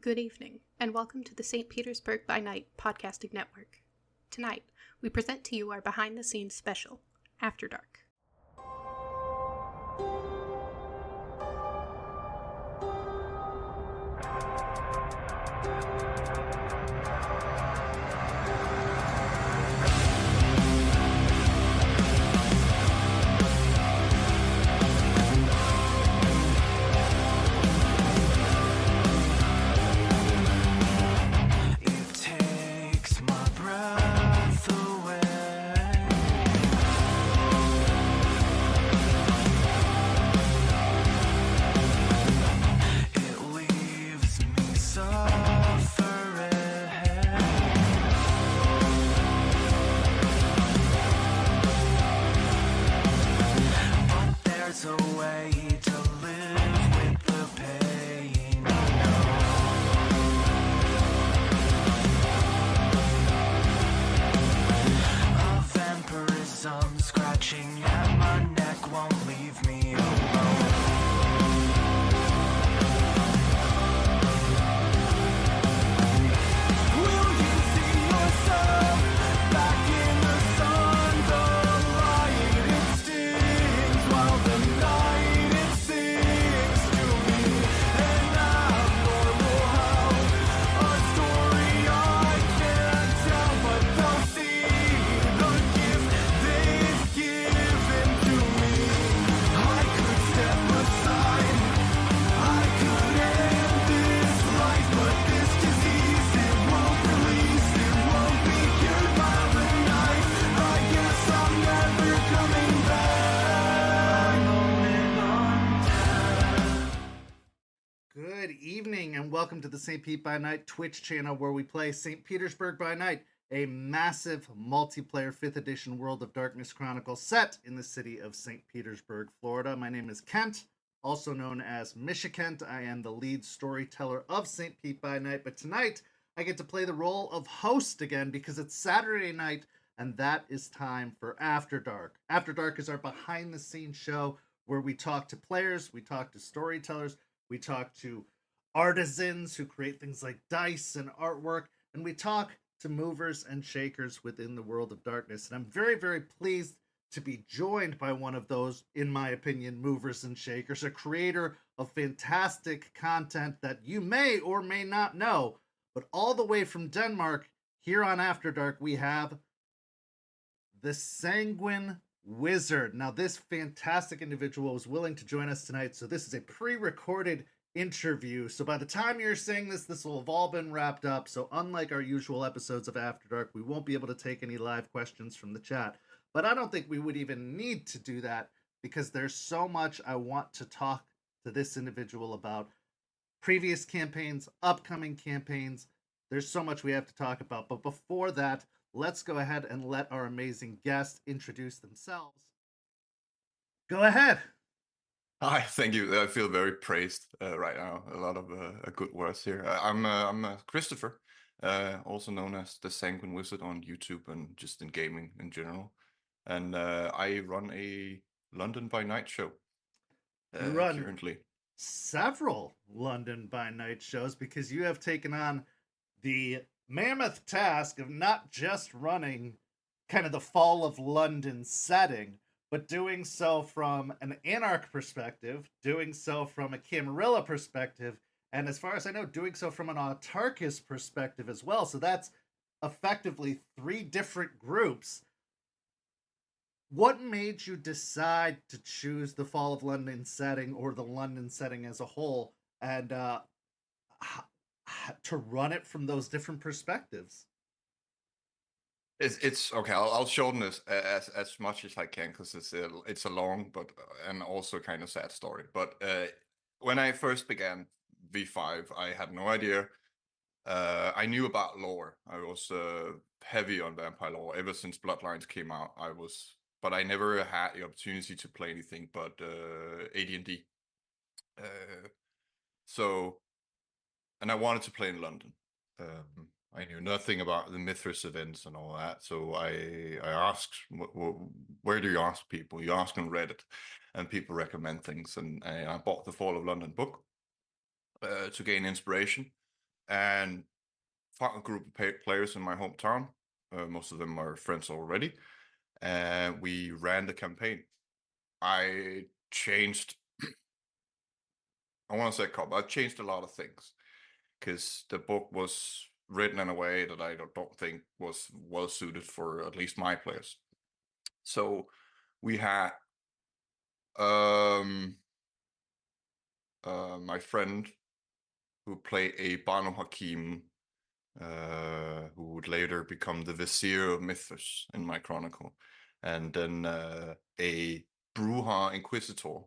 Good evening, and welcome to the St. Petersburg by Night podcasting network. Tonight, we present to you our behind-the-scenes special, After Dark. Welcome to the St. Pete by Night Twitch channel, where we play St. Petersburg by Night, a massive multiplayer 5th edition World of Darkness Chronicle set in the city of St. Petersburg, Florida. My name is Kent, also known as Misha Kent. I am the lead storyteller of St. Pete by Night, but tonight I get to play the role of host again because it's Saturday night, and that is time for After Dark. After Dark is our behind-the-scenes show where we talk to players, we talk to storytellers, we talk to artisans who create things like dice and artwork, and we talk to movers and shakers within the world of darkness. And I'm very, very pleased to be joined by one of those, in my opinion, movers and shakers, a creator of fantastic content that you may or may not know. But all the way from Denmark, here on After Dark, we have the SanguineWizard. Now, this fantastic individual was willing to join us tonight, so this is a pre-recorded interview. So by the time you're seeing this will have all been wrapped up. So unlike our usual episodes of After Dark, we won't be able to take any live questions from the chat. But I don't think we would even need to do that because there's so much I want to talk to this individual about. Previous campaigns, upcoming campaigns. There's so much we have to talk about. But before that, let's go ahead and let our amazing guests introduce themselves. Go ahead. Hi, thank you. I feel very praised right now. A lot of good words here. I'm Christopher, also known as the SanguineWizard on YouTube and just in gaming in general. And I run a London by Night show currently. Several London by Night shows because you have taken on the mammoth task of not just running kind of the Fall of London setting, but doing so from an Anarch perspective, doing so from a Camarilla perspective, and as far as I know, doing so from an Autarchist perspective as well. So that's effectively 3 different groups. What made you decide to choose the Fall of London setting or the London setting as a whole and to run it from those different perspectives? It's okay. I'll shorten this as much as I can because it's a long but and also kind of sad story. But when I first began V5, I had no idea. I knew about lore. I was heavy on vampire lore ever since Bloodlines came out. But I never had the opportunity to play anything but AD&D. And I wanted to play in London. I knew nothing about the Mithras events and all that, so I asked, where do you ask people? You ask on Reddit, and people recommend things, and I bought the Fall of London book to gain inspiration. and found a group of players in my hometown. Most of them are friends already, and we ran the campaign. I changed. I want to say a couple. I changed a lot of things because the book was written in a way that I don't think was well suited for at least my players. So we had my friend who played a Banu Hakim, who would later become the Vizier of Mithras in my chronicle, and then a Bruja Inquisitor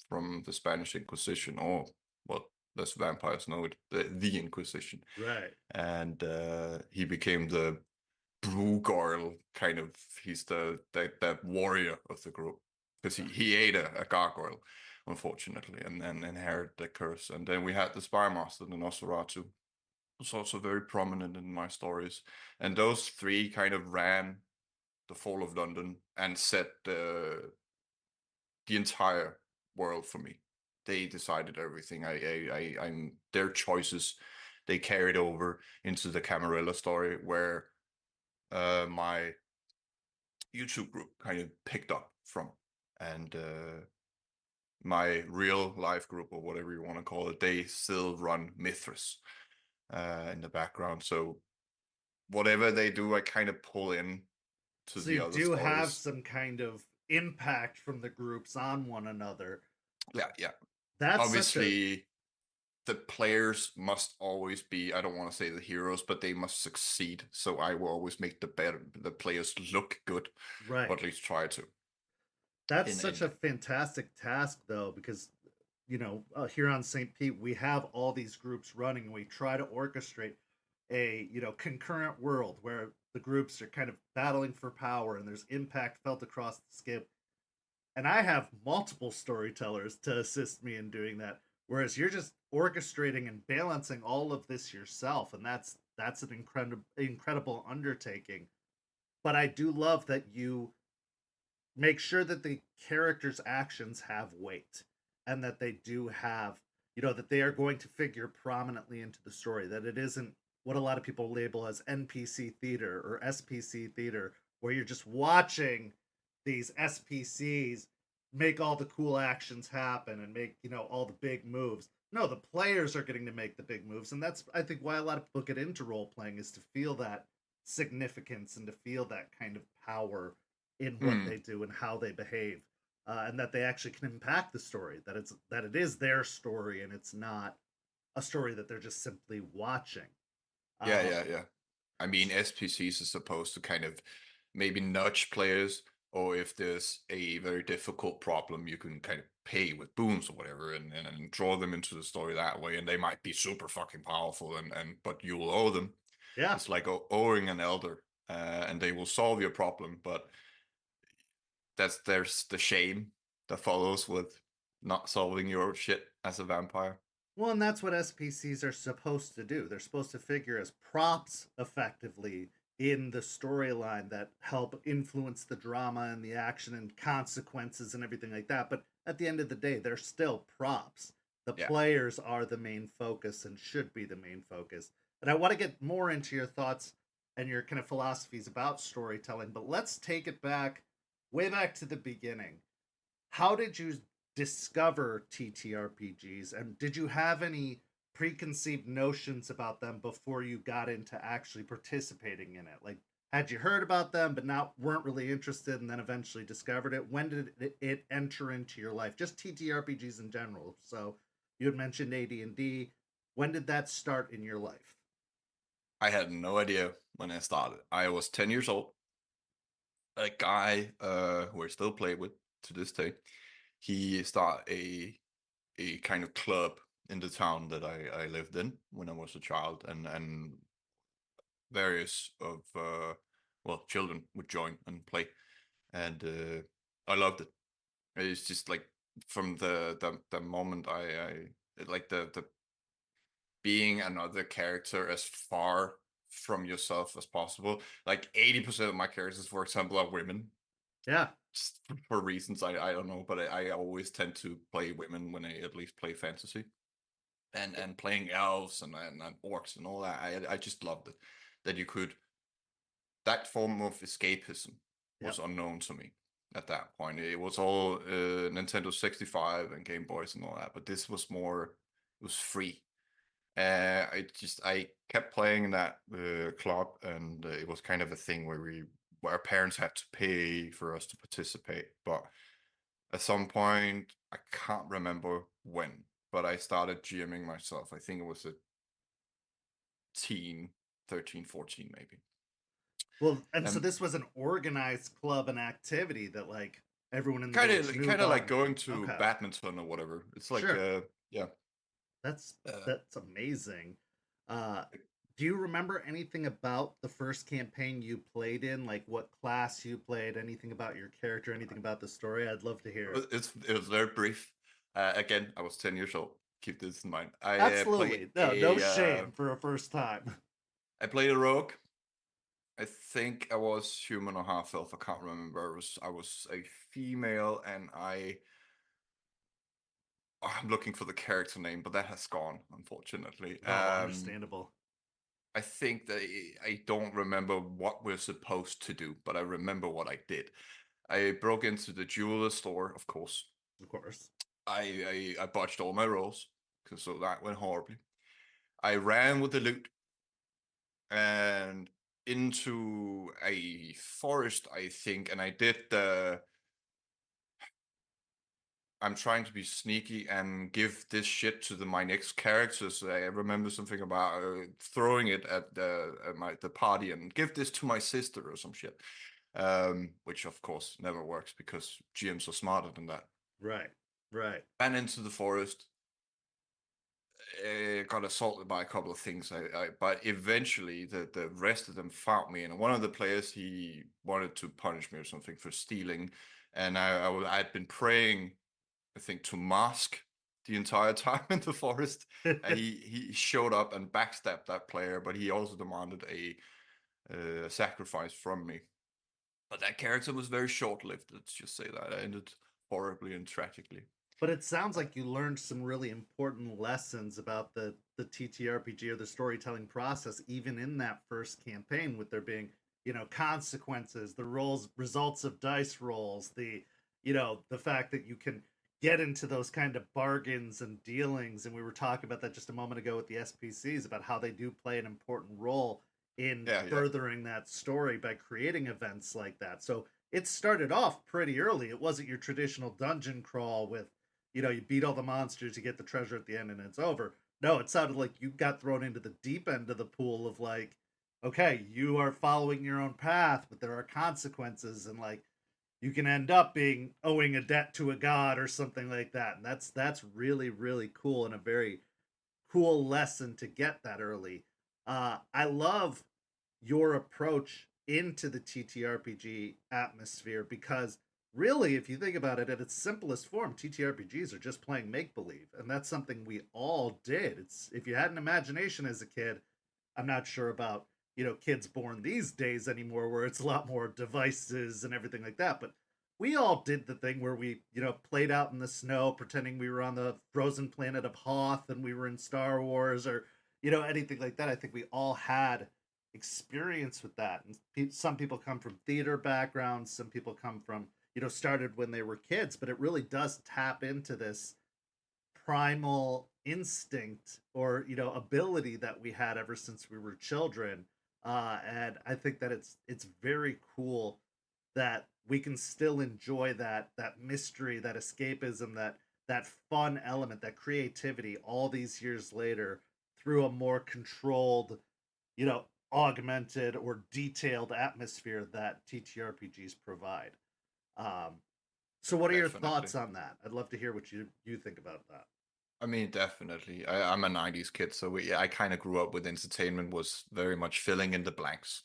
from the Spanish Inquisition, or what less vampires know it, the Inquisition. Right. And he became the Brugorl, kind of. He's that warrior of the group, because he ate a gargoyle, unfortunately, and then inherited the curse. And then we had the Spy Master, the Nosferatu, was also very prominent in my stories. And those three kind of ran the fall of London and set the entire world for me. They decided everything. I'm their choices. They carried over into the Camarilla story, where my YouTube group kind of picked up from, and my real life group, or whatever you want to call it, they still run Mithras in the background. So whatever they do, I kind of pull in to So the you other do have stories. some kind of impact from the groups on one another. Yeah. That's Obviously, the players must always be, I don't want to say the heroes, but they must succeed. So I will always make the players look good, right. or at least try to. That's such a fantastic task, though, because here on St. Pete, we have all these groups running, and we try to orchestrate a concurrent world where the groups are kind of battling for power, and there's impact felt across the scale. And I have multiple storytellers to assist me in doing that, whereas you're just orchestrating and balancing all of this yourself, and that's an incredible undertaking. But I do love that you make sure that the characters' actions have weight, and that they do have, that they are going to figure prominently into the story, that it isn't what a lot of people label as NPC theater or SPC theater, where you're just watching these SPCs make all the cool actions happen and make, all the big moves. No, the players are getting to make the big moves, and that's, I think, why a lot of people get into role playing, is to feel that significance and to feel that kind of power in what they do and how they behave, and that they actually can impact the story. That it is their story, and it's not a story that they're just simply watching. Yeah. I mean, SPCs are supposed to kind of maybe nudge players, or if there's a very difficult problem, you can kind of pay with boons or whatever, and draw them into the story that way. And they might be super fucking powerful, and but you will owe them. Yeah. It's like owing an elder, and they will solve your problem, but there's the shame that follows with not solving your shit as a vampire. Well, and that's what SPCs are supposed to do. They're supposed to figure as props effectively in the storyline that help influence the drama and the action and consequences and everything like that. But at the end of the day, they're still props. The players are the main focus and should be the main focus. And I want to get more into your thoughts and your kind of philosophies about storytelling, but let's take it back, way back to the beginning. How did you discover TTRPGs, and did you have any preconceived notions about them before you got into actually participating in it? Like, had you heard about them but weren't really interested, and then eventually discovered it? When did it enter into your life? Just TTRPGs in general. So you had mentioned AD&D. When did that start in your life? I had no idea when I started. I was 10 years old. A guy who I still play with to this day, he started a kind of club in the town that I lived in when I was a child, and various of children would join and play, and I loved it. It's just like from the moment I like the being another character as far from yourself as possible. Like 80% of my characters, for example, are women. Yeah. Just for reasons I don't know, but I always tend to play women when I at least play fantasy. and playing elves and orcs and all that. I just loved it. That you could, that form of escapism was unknown to me at that point. It was all Nintendo 65 and Game Boys and all that, but this was more, it was free. I kept playing in that club, and it was kind of a thing where our parents had to pay for us to participate. But at some point, I can't remember when, but I started GMing myself. I think it was a 13, 14 maybe. Well, and so this was an organized club and activity that like everyone in the kind village knew of about. like going to badminton or whatever. It's like yeah. That's amazing. Do you remember anything about the first campaign you played in? Like what class you played? Anything about your character? Anything about the story? I'd love to hear it. It was very brief. Again, I was 10 years old. Keep this in mind. Absolutely. No shame for a first time. I played a rogue. I think I was human or half elf. I can't remember. I was a female, and I'm looking for the character name, but that has gone, unfortunately. Understandable. I think that I don't remember what we're supposed to do, but I remember what I did. I broke into the jeweler store, of course. Of course. I botched all my rolls, so that went horribly. I ran with the loot and into a forest, I think, and I did I'm trying to be sneaky and give this shit to my next characters. I remember something about throwing it at the party and give this to my sister or some shit, which of course never works because GMs are smarter than that. Right. Ran into the forest. Got assaulted by a couple of things, but eventually the rest of them found me, and one of the players, he wanted to punish me or something for stealing, and I'd been praying, I think, to mask the entire time in the forest. He showed up and backstabbed that player, but he also demanded a sacrifice from me. But that character was very short-lived. Let's just say that. I ended horribly and tragically. But it sounds like you learned some really important lessons about the TTRPG or the storytelling process, even in that first campaign, with there being, consequences, the results of dice rolls, the fact that you can get into those kind of bargains and dealings. And we were talking about that just a moment ago with the SPCs, about how they do play an important role in furthering that story by creating events like that. So it started off pretty early. It wasn't your traditional dungeon crawl with, you beat all the monsters, you get the treasure at the end, and it's over. No, it sounded like you got thrown into the deep end of the pool of like, okay, you are following your own path, but there are consequences, and like, you can end up owing a debt to a god or something like that. And that's really, really cool, and a very cool lesson to get that early. I love your approach into the TTRPG atmosphere, because really, if you think about it, at its simplest form, TTRPGs are just playing make-believe, and that's something we all did. It's, if you had an imagination as a kid, I'm not sure about, kids born these days anymore, where it's a lot more devices and everything like that, but we all did the thing where we, played out in the snow, pretending we were on the frozen planet of Hoth and we were in Star Wars, or, anything like that. I think we all had experience with that. And some people come from theater backgrounds, some people come from, started when they were kids, but it really does tap into this primal instinct or, ability that we had ever since we were children. And I think that it's very cool that we can still enjoy that mystery, that escapism, that fun element, that creativity all these years later through a more controlled, augmented or detailed atmosphere that TTRPGs provide. So what are your thoughts on that? I'd love to hear what you think about that. I mean, definitely. I'm a 90s kid, so I kind of grew up with entertainment was very much filling in the blanks,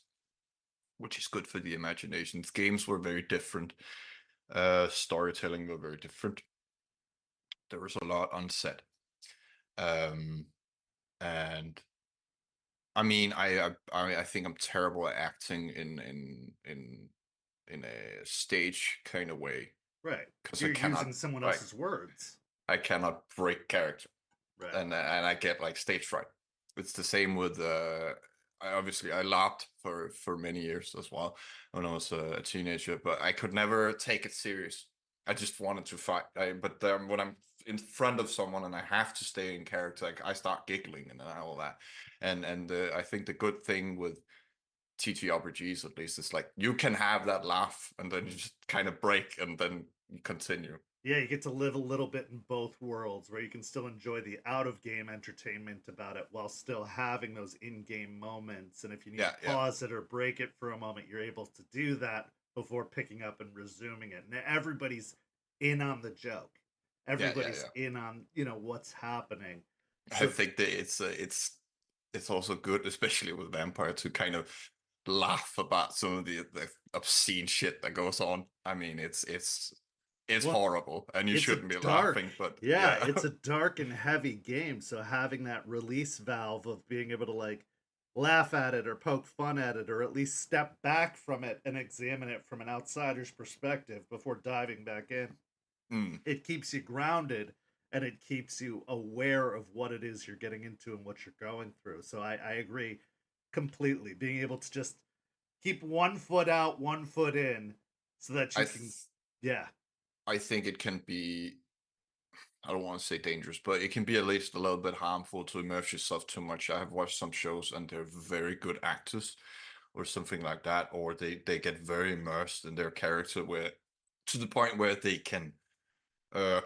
which is good for the imagination. Games were very different. Storytelling were very different. There was a lot unsaid. And I mean, I think I'm terrible at acting in a stage kind of way. Right. Because you're using someone else's words. I cannot break character. Right. and I get like stage fright. It's the same with I LARPed for many years as well when I was a teenager, but I could never take it serious. I just wanted to fight. But when I'm in front of someone and I have to stay in character, like, I start giggling and all that. And I think the good thing with TTRPGs, at least, is like you can have that laugh and then you just kind of break and then you continue. Yeah, you get to live a little bit in both worlds where you can still enjoy the out of game entertainment about it while still having those in game moments. And if you need Yeah, to yeah. pause it or break it for a moment, you're able to do that before picking up and resuming it. And everybody's in on the joke. Everybody's in on, what's happening. I So think that it's also good, especially with Vampire, to kind of laugh about some of the obscene shit that goes on. I mean, it's well, horrible, and you it's a shouldn't be dark, laughing, but yeah, yeah. it's a dark and heavy game. So having that release valve of being able to like laugh at it or poke fun at it or at least step back from it and examine it from an outsider's perspective before diving back in, Mm. it keeps you grounded and it keeps you aware of what it is you're getting into and what you're going through. So I agree completely. Being able to just keep one foot out, one foot in, so that you I can, th- yeah, I think it can be, I don't want to say dangerous, but it can be at least a little bit harmful to immerse yourself too much. I have watched some shows and they're very good actors or something like that, or they get very immersed in their character where to the point where they can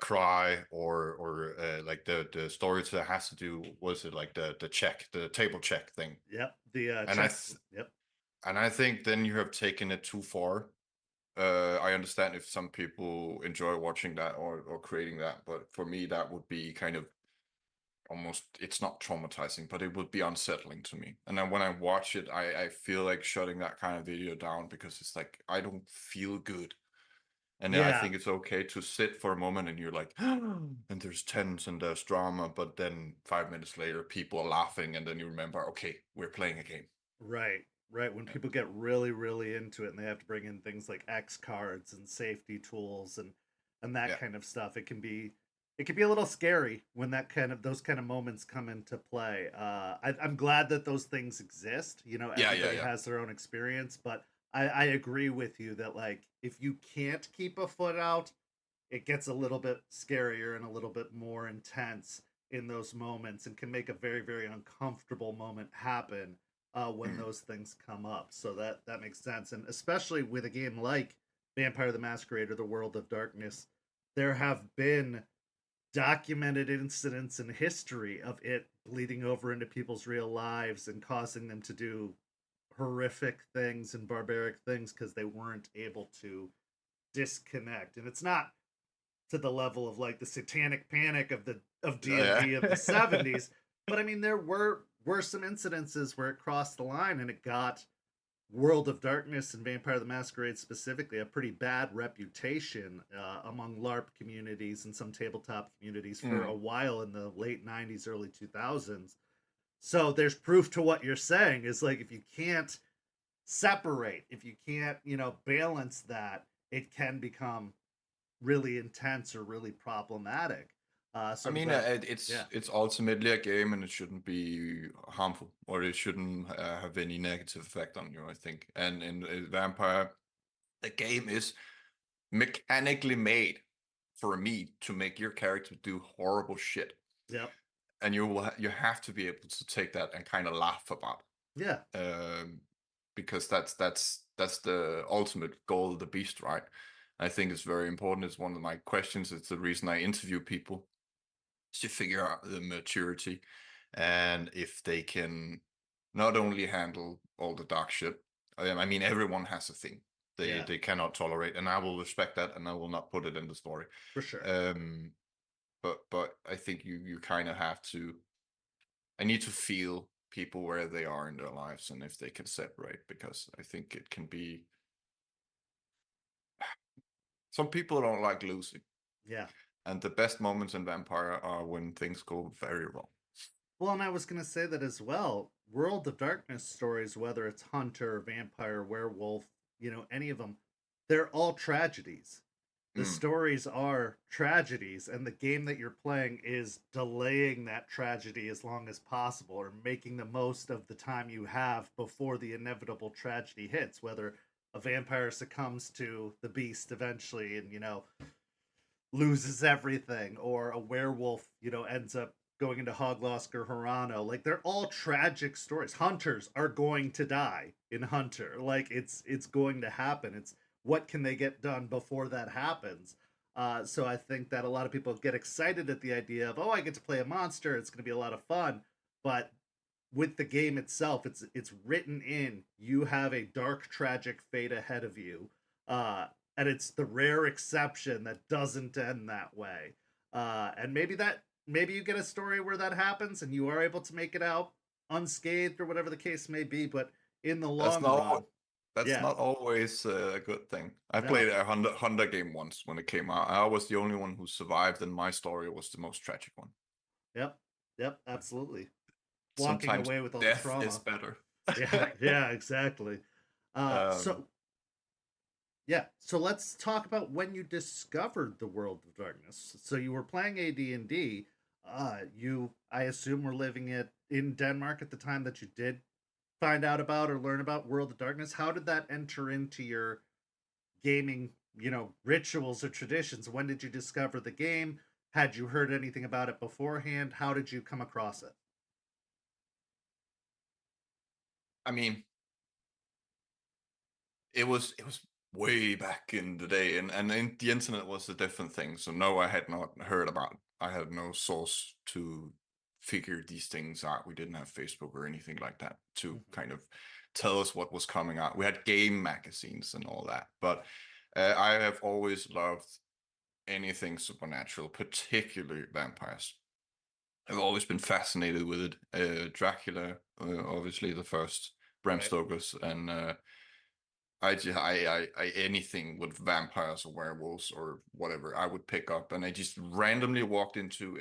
cry or like the storyteller has to do, was it like the table check thing, yep, the and check, yep, I think then you have taken it too far. I understand if some people enjoy watching that or creating that, but for me that would be kind of almost, it's not traumatizing, but it would be unsettling to me. And then when I watch it, I feel like shutting that kind of video down because it's like I don't feel good. And then I yeah, think it's okay to sit for a moment and you're like, and there's tense and there's drama, but then 5 minutes later, people are laughing, and then you remember, okay, we're playing a game. right, right. When people get really, really into it and they have to bring in things like X cards and safety tools and that Yeah, kind of stuff, it can be a little scary when those kind of moments come into play. I'm glad that those things exist. Everybody yeah. has their own experience, but I agree with you that like if you can't keep a foot out, it gets a little bit scarier and a little bit more intense in those moments and can make a very, very uncomfortable moment happen when those things come up. So that makes sense. And especially with a game like Vampire the Masquerade or the World of Darkness, there have been documented incidents in history of it bleeding over into people's real lives and causing them to do horrific things and barbaric things because they weren't able to disconnect. And it's not to the level of like the satanic panic of Yeah. D&D of the 70s, but I mean there were some incidences where it crossed the line and it got World of Darkness and Vampire the Masquerade specifically a pretty bad reputation among LARP communities and some tabletop communities for a Mm. while in the late 90s, early 2000s. So there's proof to what you're saying is like if you can't separate, if you can't, balance that, it can become really intense or really problematic. So I I'm mean, glad. it's Yeah, it's ultimately a game, and it shouldn't be harmful, or it shouldn't have any negative effect on you, I think. And in Vampire, the game is mechanically made for me to make your character do horrible shit, yep, and you have to be able to take that and kind of laugh about yeah, it, because that's the ultimate goal of the beast, right? I think it's very important. It's one of my questions. It's the reason I interview people, to figure out the maturity and if they can not only handle all the dark shit. I mean, everyone has a thing yeah, they cannot tolerate, and I will respect that, and I will not put it in the story. for sure. Um, but I think you kind of have to. I need to feel people where they are in their lives and if they can separate, because I think it can be. Some people don't like losing, Yeah. and the best moments in Vampire are when things go very wrong. Well, and I was going to say that as well. World of Darkness stories, whether it's Hunter, Vampire, Werewolf, any of them, they're all tragedies. the stories are tragedies, and the game that you're playing is delaying that tragedy as long as possible, or making the most of the time you have before the inevitable tragedy hits, whether a vampire succumbs to the beast eventually and, loses everything, or a werewolf, ends up going into Hoglosk or Hirano. Like, they're all tragic stories. Hunters are going to die in Hunter. Like, it's going to happen. It's what can they get done before that happens. So I think that a lot of people get excited at the idea of, oh, I get to play a monster. It's going to be a lot of fun. But with the game itself, it's written in. You have a dark, tragic fate ahead of you. And it's the rare exception that doesn't end that way. And maybe you get a story where that happens and you are able to make it out unscathed or whatever the case may be. But in the long run, that's not always a good thing. I No. played a Honda game once when it came out. I was the only one who survived, and my story was the most tragic one. Yep, absolutely. Walking Sometimes away with all the death trauma. is better. yeah, exactly. So let's talk about when you discovered the World of Darkness. So you were playing AD&D. You, I assume, were living in Denmark at the time that you did find out about or learn about World of Darkness. How did that enter into your gaming, rituals or traditions? When did you discover the game? Had you heard anything about it beforehand? How did you come across it? I mean, it was way back in the day, and the internet was a different thing. So no, I had not heard about it. I had no source to figure these things out. We didn't have Facebook or anything like that to kind of tell us what was coming out. We had game magazines and all that, but I have always loved anything supernatural, particularly vampires. I've always been fascinated with it. Dracula, obviously the first, Bram Stoker's, and I anything with vampires or werewolves or whatever, I would pick up. And I just randomly walked into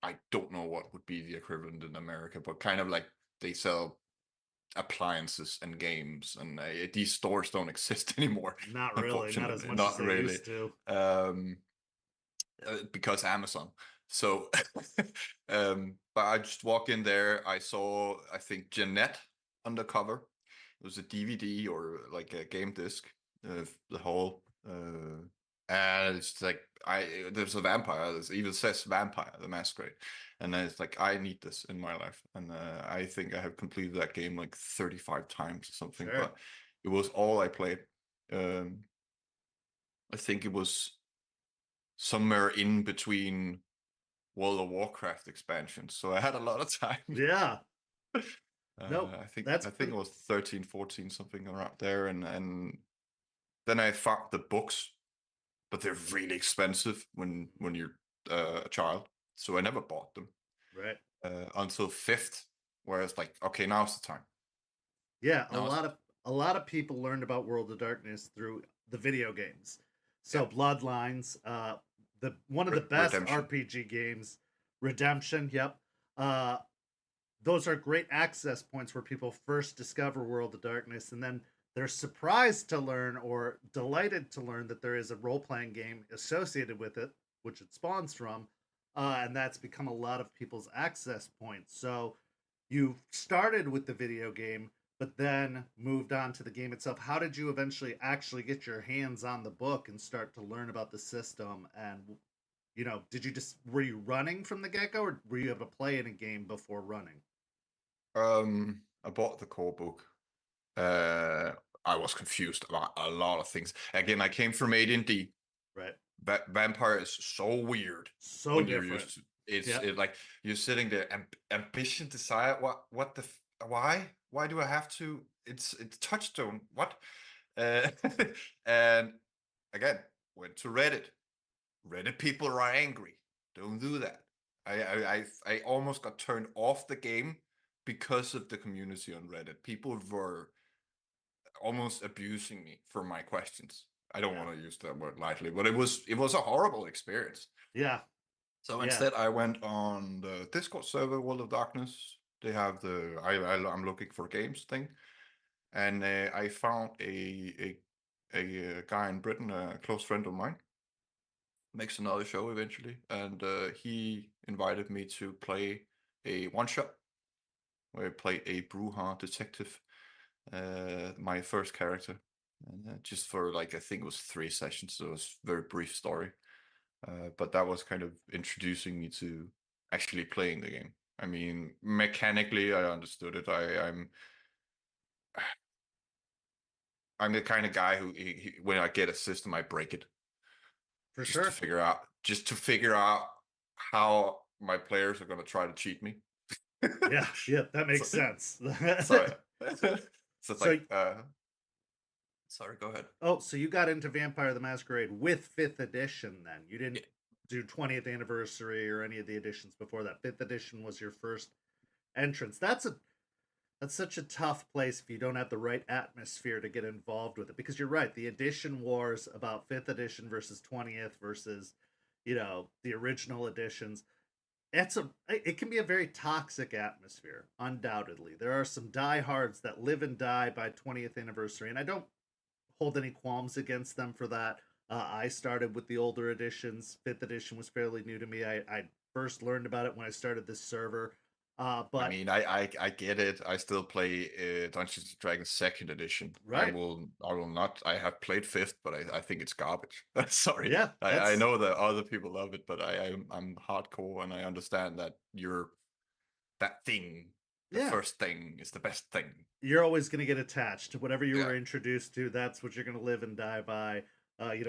I don't know what would be the equivalent in America, but kind of like they sell appliances and games, and these stores don't exist anymore. Not really, not as much Not as they really. used to. Because Amazon. So, but I just walk in there. I saw, I think, Jeanette on the cover. It was a DVD or like a game disc, the whole, and it's like there's a vampire. It even says Vampire the Masquerade, and then it's like I need this in my life, and I think I have completed that game like 35 times or something. Sure. But it was all I played. I think it was somewhere in between World of Warcraft expansions, so I had a lot of time. Yeah. No, I think it was 13, 14, something around there, and then I found the books, but they're really expensive when you're a child, so I never bought them. Right. Until 5th, where it's like, okay, now's the time. Yeah, a lot of people learned about World of Darkness through the video games. So Bloodlines, one of the best Redemption. RPG games, Redemption. Yep. Those are great access points where people first discover World of Darkness, and then they're surprised to learn or delighted to learn that there is a role-playing game associated with it, which it spawns from, and that's become a lot of people's access points. So you started with the video game, but then moved on to the game itself. How did you eventually actually get your hands on the book and start to learn about the system? And were you running from the get-go, or were you able to play in a game before running? I bought the core book. I was confused about a lot of things. Again, I came from AD&D. Right. Vampire is so weird. So when different. You're used to, it's like you're sitting there, ambition desire. Why do I have to? It's Touchstone. What? And again, went to Reddit. Reddit people are angry. Don't do that. I almost got turned off the game because of the community on Reddit. People were almost abusing me for my questions. I don't want to use that word lightly, but it was a horrible experience. Yeah. So instead, I went on the Discord server, World of Darkness. They have I'm looking for games thing, and I found a a guy in Britain, a close friend of mine, makes another show eventually, and he invited me to play a one shot where I played a Bruja detective, my first character, and just for like I think it was 3 sessions, so it was a very brief story. But that was kind of introducing me to actually playing the game. I mean, mechanically, I understood it. I'm the kind of guy who, when I get a system, I break it For just to sure. figure out how my players are going to try to cheat me. Yeah, yeah, that So, makes sense. so, so it's So, like, sorry, go ahead. oh, so you got into Vampire the Masquerade with 5th edition then. You didn't Yeah, do 20th anniversary or any of the editions before that. 5th edition was your first entrance. That's such a tough place if you don't have the right atmosphere to get involved with it, because you're right, the edition wars about 5th edition versus 20th versus, the original editions. It can be a very toxic atmosphere, undoubtedly. There are some diehards that live and die by 20th anniversary, and I don't hold any qualms against them for that. I started with the older editions. 5th edition was fairly new to me. I first learned about it when I started this server. I But mean, I get it. I still play Dungeons and Dragons second edition. right, I will not. I have played fifth, but I think it's garbage. Sorry. yeah, I know that other people love it, but I'm hardcore and I understand that that thing, the yeah, first thing is the best thing. you're always going to get attached to whatever you Yeah. were introduced to. That's what you're going to live and die by.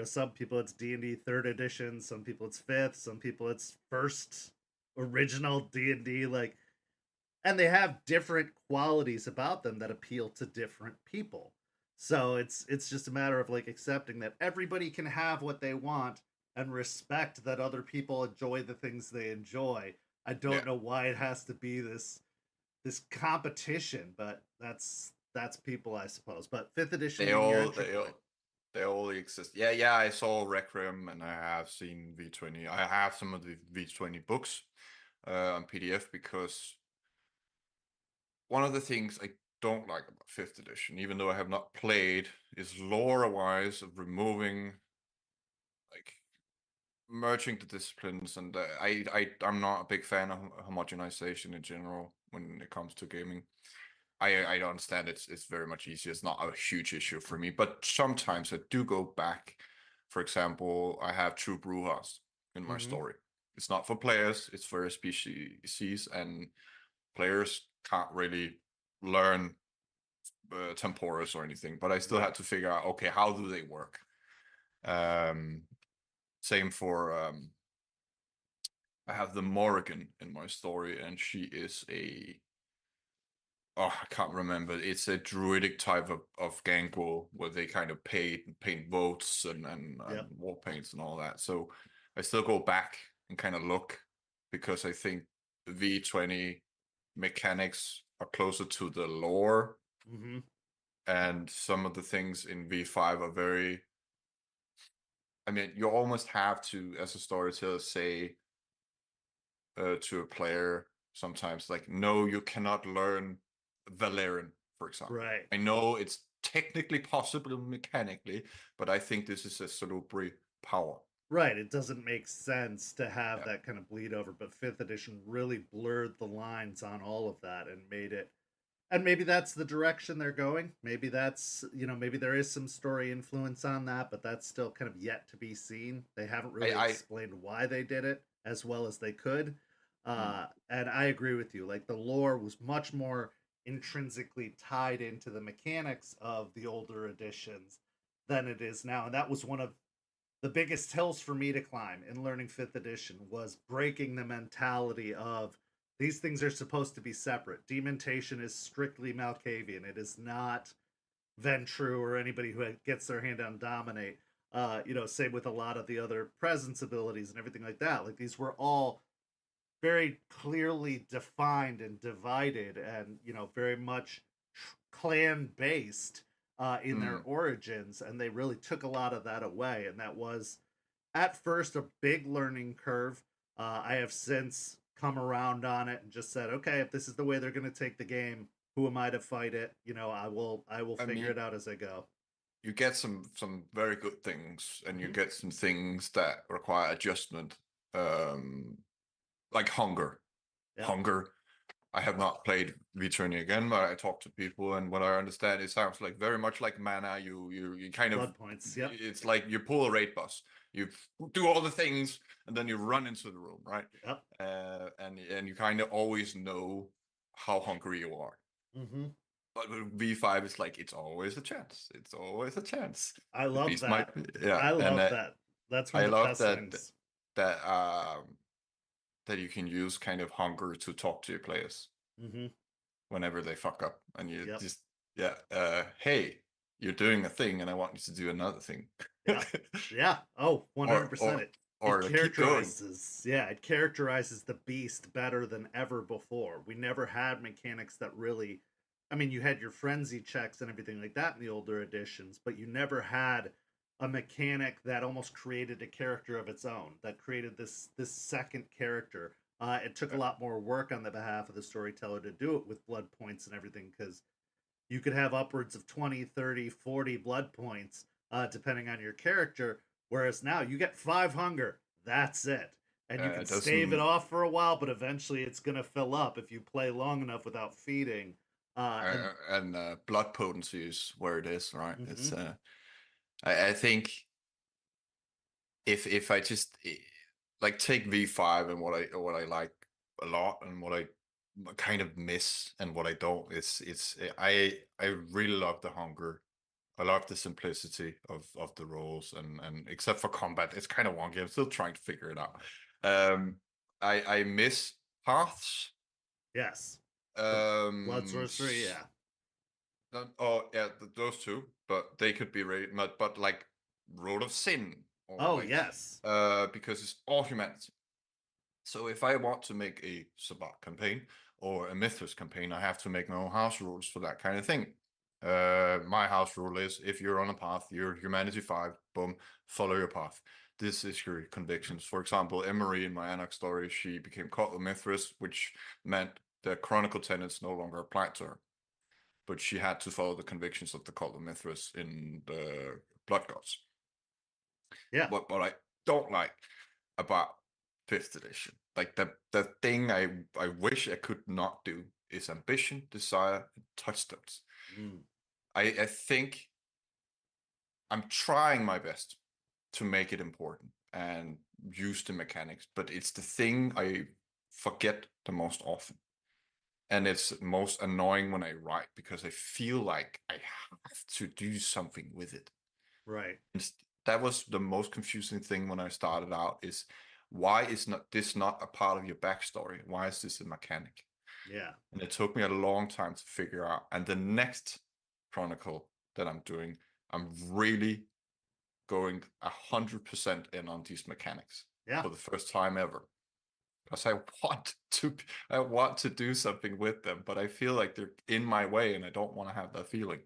Some people it's D&D 3rd edition, some people it's 5th, some people it's first original D&D. Like, and they have different qualities about them that appeal to different people. So it's just a matter of like accepting that everybody can have what they want and respect that other people enjoy the things they enjoy. I Yeah. don't know why it has to be this competition, but that's people, I suppose. But 5th edition They being your all entry point. they all exist. Yeah, yeah, I saw Requiem and I have seen V20. I have some of the V20 books on PDF because one of the things I don't like about fifth edition, even though I have not played, is lore-wise of removing, like, merging the disciplines, and I'm not a big fan of homogenization in general when it comes to gaming. I understand it's very much easier. It's not a huge issue for me, but sometimes I do go back. For example, I have two Brujas in my Mm-hmm. story. It's not for players; it's for species, and players can't really learn temporis or anything, but I still Right. had to figure out, okay, how do they work? Um, Same for I have the Morrigan in my story, and she is I can't remember. It's a druidic type of gangrel where they kind of paint votes and Yep. war paints and all that. So I still go back and kind of look because I think the V20 mechanics are closer to the lore, Mm-hmm. and some of the things in V5 are very. I mean, you almost have to, as a storyteller, say to a player sometimes, like, no, you cannot learn Valerian, for example. Right. I know it's technically possible mechanically, but I think this is a salubri power. Right, it doesn't make sense to have Yeah. that kind of bleed over, but 5th edition really blurred the lines on all of that and made it. And maybe that's the direction they're going. Maybe maybe there is some story influence on that, but that's still kind of yet to be seen. They haven't really I explained why they did it as well as they could. mm, And I agree with you. Like, the lore was much more intrinsically tied into the mechanics of the older editions than it is now. And that was one of the biggest hills for me to climb in learning 5th edition, was breaking the mentality of these things are supposed to be separate. Demontation is strictly Malkavian. It is not Ventrue or anybody who gets their hand on Dominate. Same with a lot of the other presence abilities and everything like that. Like, these were all very clearly defined and divided, and very much clan based in their mm, origins, and they really took a lot of that away, and that was at first a big learning curve. I have since come around on it and just said, okay, if this is the way they're going to take the game, who am I to fight it? I will I figure mean, it out as I go. you get some very good things, and you Mhm. get some things that require adjustment, like hunger. Yep. Hunger. I have not played V20 again, but I talk to people, and what I understand, it sounds like very much like mana. You kind of Blood points. Yep. It's like you pull a raid boss. You do all the things, and then you run into the room, right? Yep. And you kind of always know how hungry you are. Mm-hmm. But with V5, it's like it's always a chance. It's always a chance. I The love beast that. yeah, I and love that. That's one I of the love best things. that that you can use kind of hunger to talk to your players Mm-hmm. whenever they fuck up, and you Yep. just hey, you're doing a thing, and I want you to do another thing. Yep. Yeah. Oh, 100%. It Keep going. characterizes, yeah, it characterizes the beast better than ever before. We never had mechanics that really, I mean, you had your frenzy checks and everything like that in the older editions, but you never had a mechanic that almost created a character of its own, that created this second character. It took a lot more work on the behalf of the storyteller to do it with blood points and everything, because you could have upwards of 20, 30, 40 blood points, depending on your character. Whereas now you get 5 hunger. That's it. And you can It stave it doesn't off for a while, but eventually it's going to fill up if you play long enough without feeding. And and blood potency is where it is, right? mm-hmm. It's I think if I just like take V5 and what I like a lot and what I kind of miss and what I don't, it's I really love the hunger. I love the simplicity of the roles, and except for combat, it's kind of wonky. I'm still trying to figure it out. I miss paths. Yes. The blood Um, sorcery, yeah. oh yeah, those two, but they could be but like Road of Sin, or Oh, like yes. because it's all humanity. So if I want to make a Sabbat campaign or a Mithras campaign, I have to make my own house rules for that kind of thing. My house rule is if you're on a path, you're humanity 5, boom, follow your path. This is your convictions. For example, Emery in my Anarch story, she became caught with Mithras, which meant the Chronicle tenets no longer applied to her. But she had to follow the convictions of the Cult of Mithras in the Blood Gods. Yeah. What I don't like about 5th edition, like the thing I wish I could not do, is ambition, desire, and touchstones. Mm. I think I'm trying my best to make it important and use the mechanics, but it's the thing I forget the most often. And it's most annoying when I write, because I feel like I have to do something with it. Right. That was the most confusing thing when I started out, is why is this not a part of your backstory? Why is this a mechanic? Yeah. And it took me a long time to figure out. And the next Chronicle that I'm doing, I'm really going 100% in on these mechanics Yeah. for the first time ever. Because I want to do something with them, but I feel like they're in my way, and I don't want to have that feeling.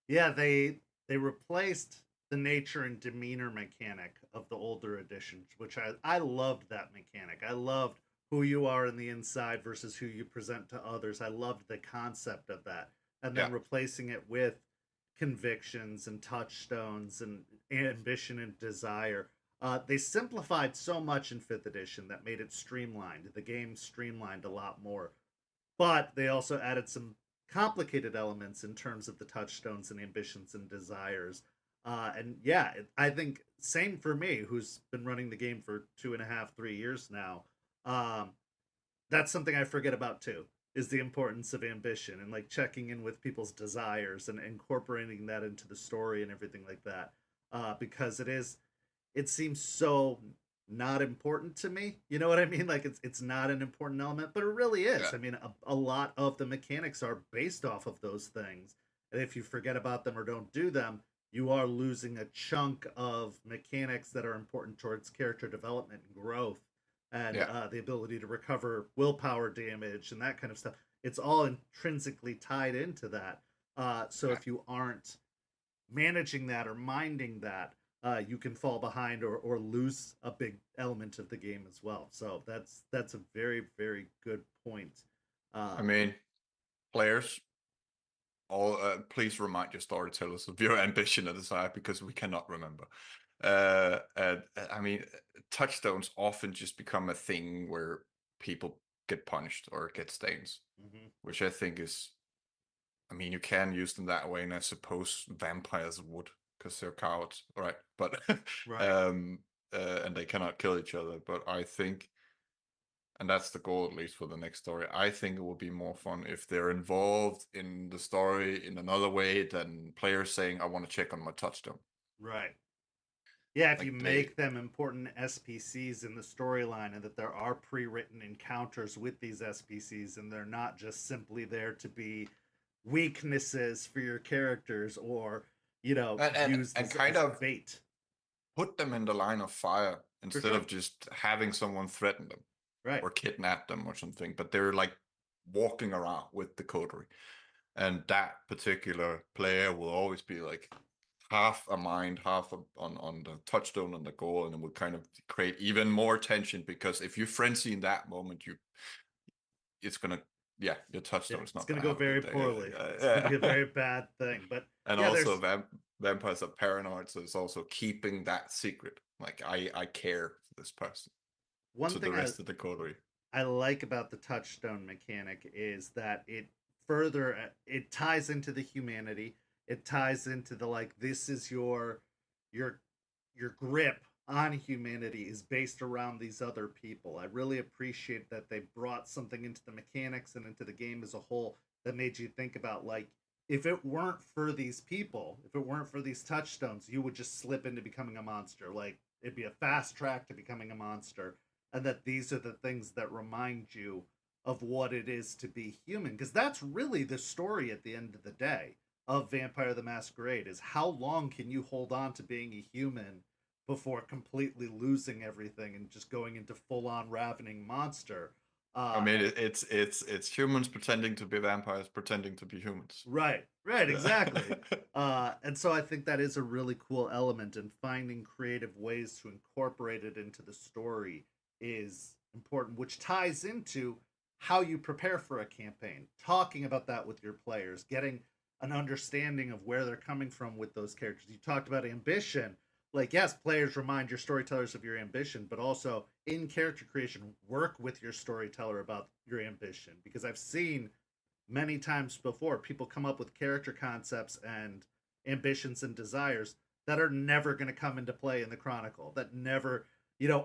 Yeah, they replaced the nature and demeanor mechanic of the older editions, which I loved that mechanic. I loved who you are in the inside versus who you present to others. I loved the concept of that. And Yeah, then replacing it with convictions and touchstones and ambition and desire. They simplified so much in 5th edition that made it streamlined. The game streamlined a lot more, but they also added some complicated elements in terms of the touchstones and ambitions and desires. And yeah, I think same for me, who's been running the game for 2.5, 3 years now. Um, that's something I forget about too, is the importance of ambition and like checking in with people's desires and incorporating that into the story and everything like that. Because it seems so not important to me. You know what I mean? Like it's not an important element, but it really yeah, is. I mean, a lot of the mechanics are based off of those things. And if you forget about them or don't do them, you are losing a chunk of mechanics that are important towards character development and growth, and yeah, the ability to recover willpower damage and that kind of stuff. It's all intrinsically tied into that. So yeah. if you aren't managing that or minding that, you can fall behind or lose a big element of the game as well. So that's a very very good point. I Um, mean, players all please remind your storytellers of your ambition and desire, because we cannot remember. And I mean, touchstones often just become a thing where people get punished or get stains, which I think is, I mean, you can use them that way, and I suppose vampires would, because they're cowards, right? But Right. and they cannot kill each other. But I think, and that's the goal at least for the next story, I think it will be more fun if they're involved in the story in another way than players saying, I want to check on my touchstone. Right. Yeah, if you Like make them important SPCs in the storyline, and that there are pre-written encounters with these SPCs, and they're not just simply there to be weaknesses for your characters, or used and as, kind as of bait. put them in the line of fire For instead sure. of just having someone threaten them Right. or kidnap them or something. But they're like walking around with the coterie, and that particular player will always be like half a mind, half on the touchstone and the goal, and it will kind of create even more tension, because if you frenzy in that moment, it's gonna, yeah, your touchstone is It's not going gonna to go have a very good day. poorly. It's going to be a very bad thing. But And yeah, also there's vampires are paranoid, so it's also keeping that secret. Like I care for this person one to the thing rest of the coterie. I like about the touchstone mechanic is that it ties into the humanity. It ties into the, like, this is your your grip on humanity is based around these other people. I really appreciate that they brought something into the mechanics and into the game as a whole that made you think about, like, if it weren't for these people, if it weren't for these touchstones, you would just slip into becoming a monster. Like, it'd be a fast track to becoming a monster, and that these are the things that remind you of what it is to be human, because that's really the story at the end of the day of Vampire the Masquerade, is how long can you hold on to being a human before completely losing everything and just going into full-on ravening monster. I mean, it's humans pretending to be vampires, pretending to be humans. Right, exactly. And so I think that is a really cool element, and finding creative ways to incorporate it into the story is important, which ties into how you prepare for a campaign, talking about that with your players, getting an understanding of where they're coming from with those characters. You talked about ambition. Like, yes, players remind your storytellers of your ambition, but also in character creation, work with your storyteller about your ambition. Because I've seen many times before people come up with character concepts and ambitions and desires that are never going to come into play in the Chronicle, that never,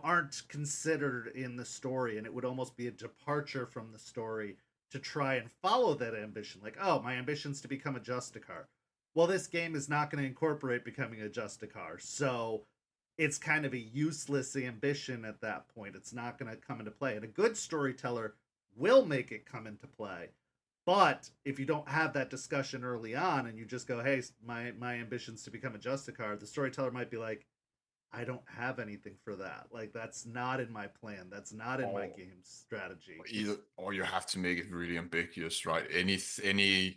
aren't considered in the story. And it would almost be a departure from the story to try and follow that ambition. Like, oh, my ambition's to become a Justicar. Well, this game is not going to incorporate becoming a Justicar. So it's kind of a useless ambition at that point. It's not going to come into play. And a good storyteller will make it come into play. But if you don't have that discussion early on, and you just go, hey, my ambition's to become a Justicar, the storyteller might be like, I don't have anything for that. Like, that's not in my plan. That's not in my game strategy. Or you have to make it really ambiguous, right? Any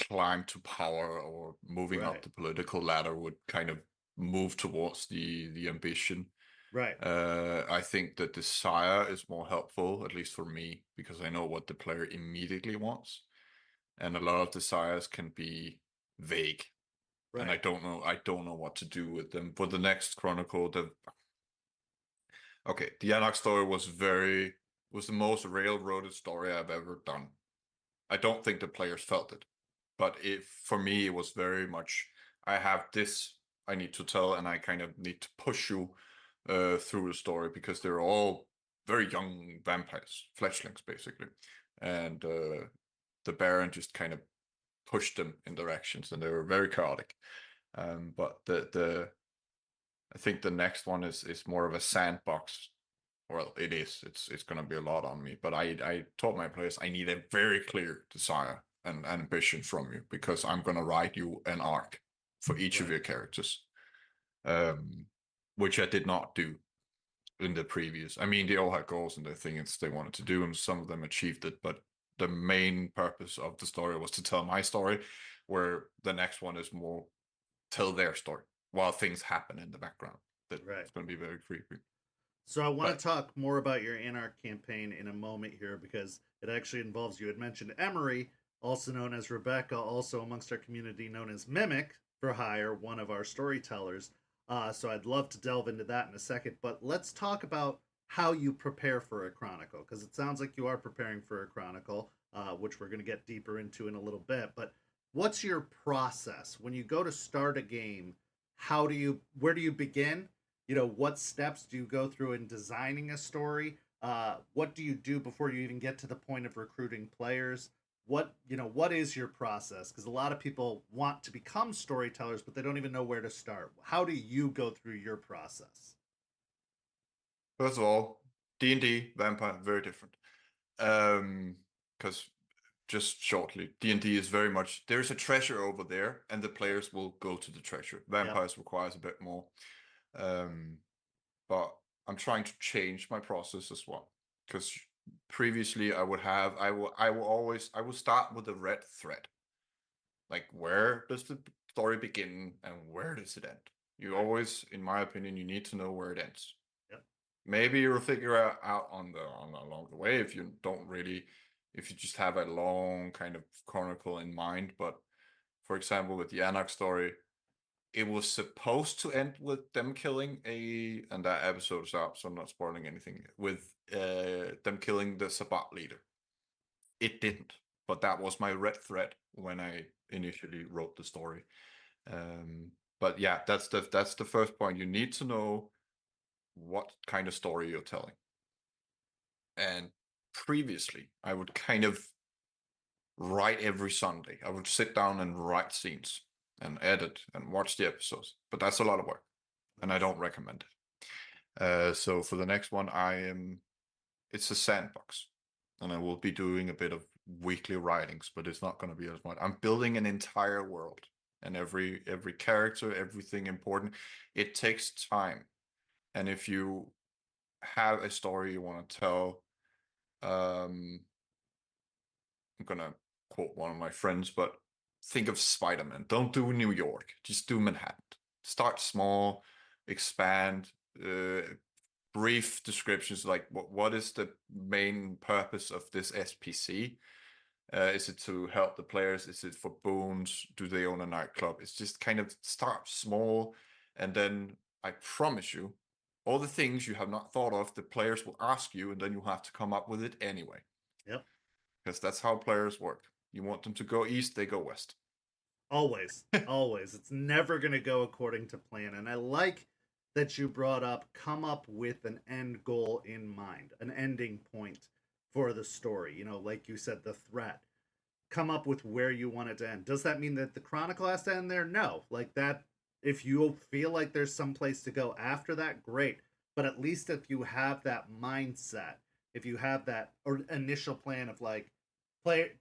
climb to power or moving up Right. the political ladder would kind of move towards the ambition. Right. I think the desire is more helpful, at least for me, because I know what the player immediately wants, and a lot of desires can be vague, Right. and I don't know what to do with them. For the next Chronicle, the Anarch story was the most railroaded story I've ever done. I don't think the players felt it, but for me, it was very much, I have this I need to tell, and I kind of need to push you through the story, because they're all very young vampires, fletchlings basically, and the Baron just kind of pushed them in directions, and they were very chaotic. But I think the next one is more of a sandbox. Well, it is. It's going to be a lot on me, but I told my players I need a very clear desire and ambition from you, because I'm going to write you an arc for each of your characters, which I did not do in the previous. I mean, they all had goals and the things they wanted to do, and some of them achieved it, but the main purpose of the story was to tell my story, where the next one is more tell their story while things happen in the background. That's going to be very creepy. So I want to talk more about your Anarch campaign in a moment here, because it actually involves, you had mentioned Emery, also known as Rebecca, also amongst our community known as Mimic for Hire, one of our storytellers. So I'd love to delve into that in a second. But let's talk about how you prepare for a chronicle, because it sounds like you are preparing for a chronicle, which we're going to get deeper into in a little bit. But what's your process when you go to start a game? Where do you begin? What steps do you go through in designing a story? What do you do before you even get to the point of recruiting players? What is your process? Because a lot of people want to become storytellers, but they don't even know where to start. How do you go through your process? First of all, D&D, vampire, very different. Because just shortly, D&D is very much, there's a treasure over there, and the players will go to the treasure. Vampires requires a bit more. But I'm trying to change my process as well. Because previously I will start with a red thread. Like, where does the story begin and where does it end? You always, in my opinion, you need to know where it ends. Yep. Maybe you'll figure out on along the way if you just have a long kind of chronicle in mind. But for example, with the Anarch story, it was supposed to end with them killing and that episode's out, so I'm not spoiling anything, with them killing the Sabbat leader. It didn't, but that was my red thread when I initially wrote the story. But yeah, that's the first point. You need to know what kind of story you're telling. And previously, I would kind of write every Sunday. I would sit down and write scenes and edit and watch the episodes, but that's a lot of work, and I don't recommend it. So for the next one, it's a sandbox, and I will be doing a bit of weekly writings, but it's not going to be as much. I'm building an entire world, and every character, everything important, it takes time. And if you have a story you want to tell, I'm gonna quote one of my friends, but think of Spider-Man. Don't do New York. Just do Manhattan. Start small, expand, brief descriptions like what is the main purpose of this SPC? Is it to help the players? Is it for boons? Do they own a nightclub? It's just kind of start small, and then I promise you, all the things you have not thought of, the players will ask you, and then you have to come up with it anyway. Yep. Because that's how players work. You want them to go east, they go west. Always. Always. It's never going to go according to plan. And I like that you brought up come up with an end goal in mind, an ending point for the story. Like you said, the threat. Come up with where you want it to end. Does that mean that the chronicle has to end there? No. Like that, if you feel like there's some place to go after that, great. But at least if you have that mindset, if you have that or initial plan of like,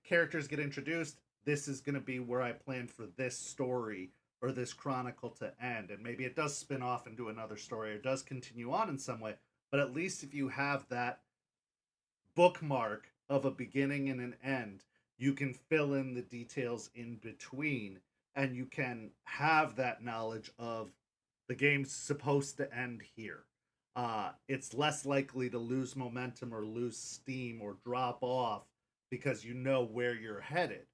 characters get introduced, this is going to be where I plan for this story or this chronicle to end. And maybe it does spin off into another story or does continue on in some way. But at least if you have that bookmark of a beginning and an end, you can fill in the details in between, and you can have that knowledge of the game's supposed to end here. It's less likely to lose momentum or lose steam or drop off because you know where you're headed.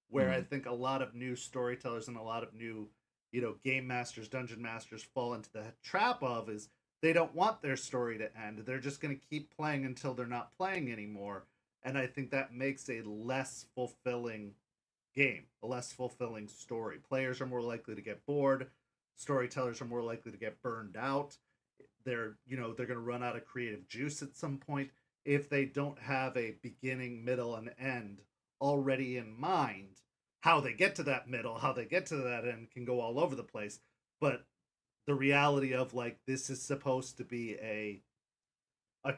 Where I think a lot of new storytellers and a lot of new, game masters, dungeon masters fall into the trap of is they don't want their story to end. They're just going to keep playing until they're not playing anymore. And I think that makes a less fulfilling game, a less fulfilling story. Players are more likely to get bored. Storytellers are more likely to get burned out. They're going to run out of creative juice at some point if they don't have a beginning, middle, and end already in mind. How they get to that middle, how they get to that end can go all over the place. But the reality of like this is supposed to be a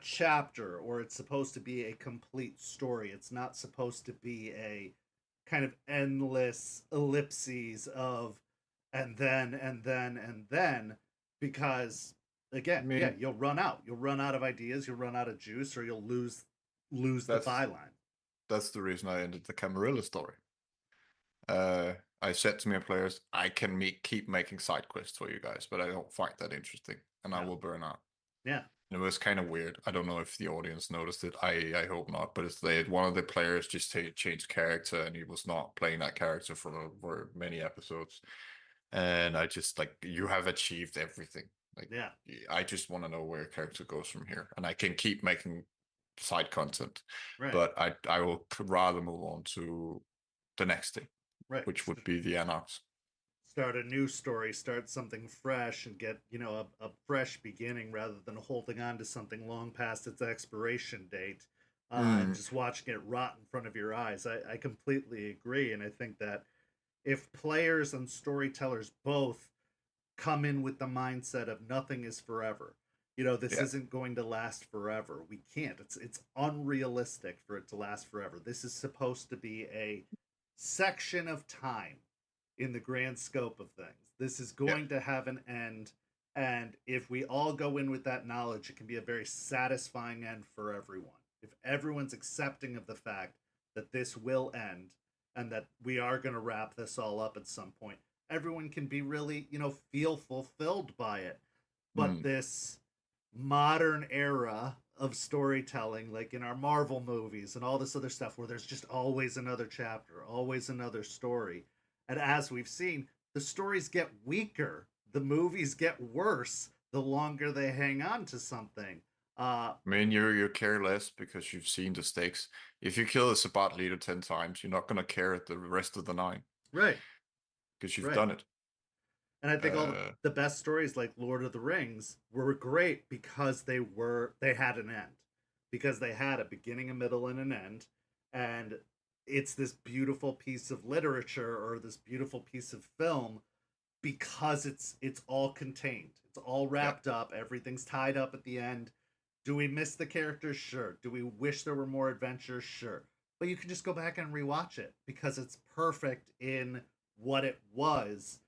chapter, or it's supposed to be a complete story. It's not supposed to be a kind of endless ellipses of and then, because again, you'll run out of ideas, you'll run out of juice, or you'll lose the byline. That's the reason I ended the Camarilla story. I said to my players, I can keep making side quests for you guys, but I don't find that interesting, and I will burn out. Yeah. And it was kind of weird. I don't know if the audience noticed it. I hope not. But it's one of the players just changed character, and he was not playing that character for many episodes. And I just like, you have achieved everything. Like, Yeah. I just want to know where a character goes from here, and I can keep making side content. Right. But I will rather move on to the next thing, Right. which would be the Anarchs. Start a new story, start something fresh, and get, you know, a fresh beginning rather than holding on to something long past its expiration date and just watching it rot in front of your eyes. I completely agree. And I think that if players and storytellers both come in with the mindset of nothing is forever, you know, this isn't going to last forever. We can't. It's unrealistic for it to last forever. This is supposed to be a section of time in the grand scope of things. This is going to have an end, and if we all go in with that knowledge, it can be a very satisfying end for everyone. If everyone's accepting of the fact that this will end and that we are going to wrap this all up at some point, everyone can be really, you know, feel fulfilled by it. But this modern era of storytelling, like in our Marvel movies and all this other stuff, where there's just always another chapter, always another story, and as we've seen, the stories get weaker, the movies get worse the longer they hang on to something. I mean, you're careless because you've seen the stakes. If you kill a Sabbat leader 10 times, you're not going to care at the rest of the 9. Right. Because you've done it. And I think all the best stories like Lord of the Rings were great because they had an end. Because they had a beginning, a middle, and an end. And it's this beautiful piece of literature or this beautiful piece of film because it's all contained. It's all wrapped up. Everything's tied up at the end. Do we miss the characters? Sure. Do we wish there were more adventures? Sure. But you can just go back and rewatch it because it's perfect in what it was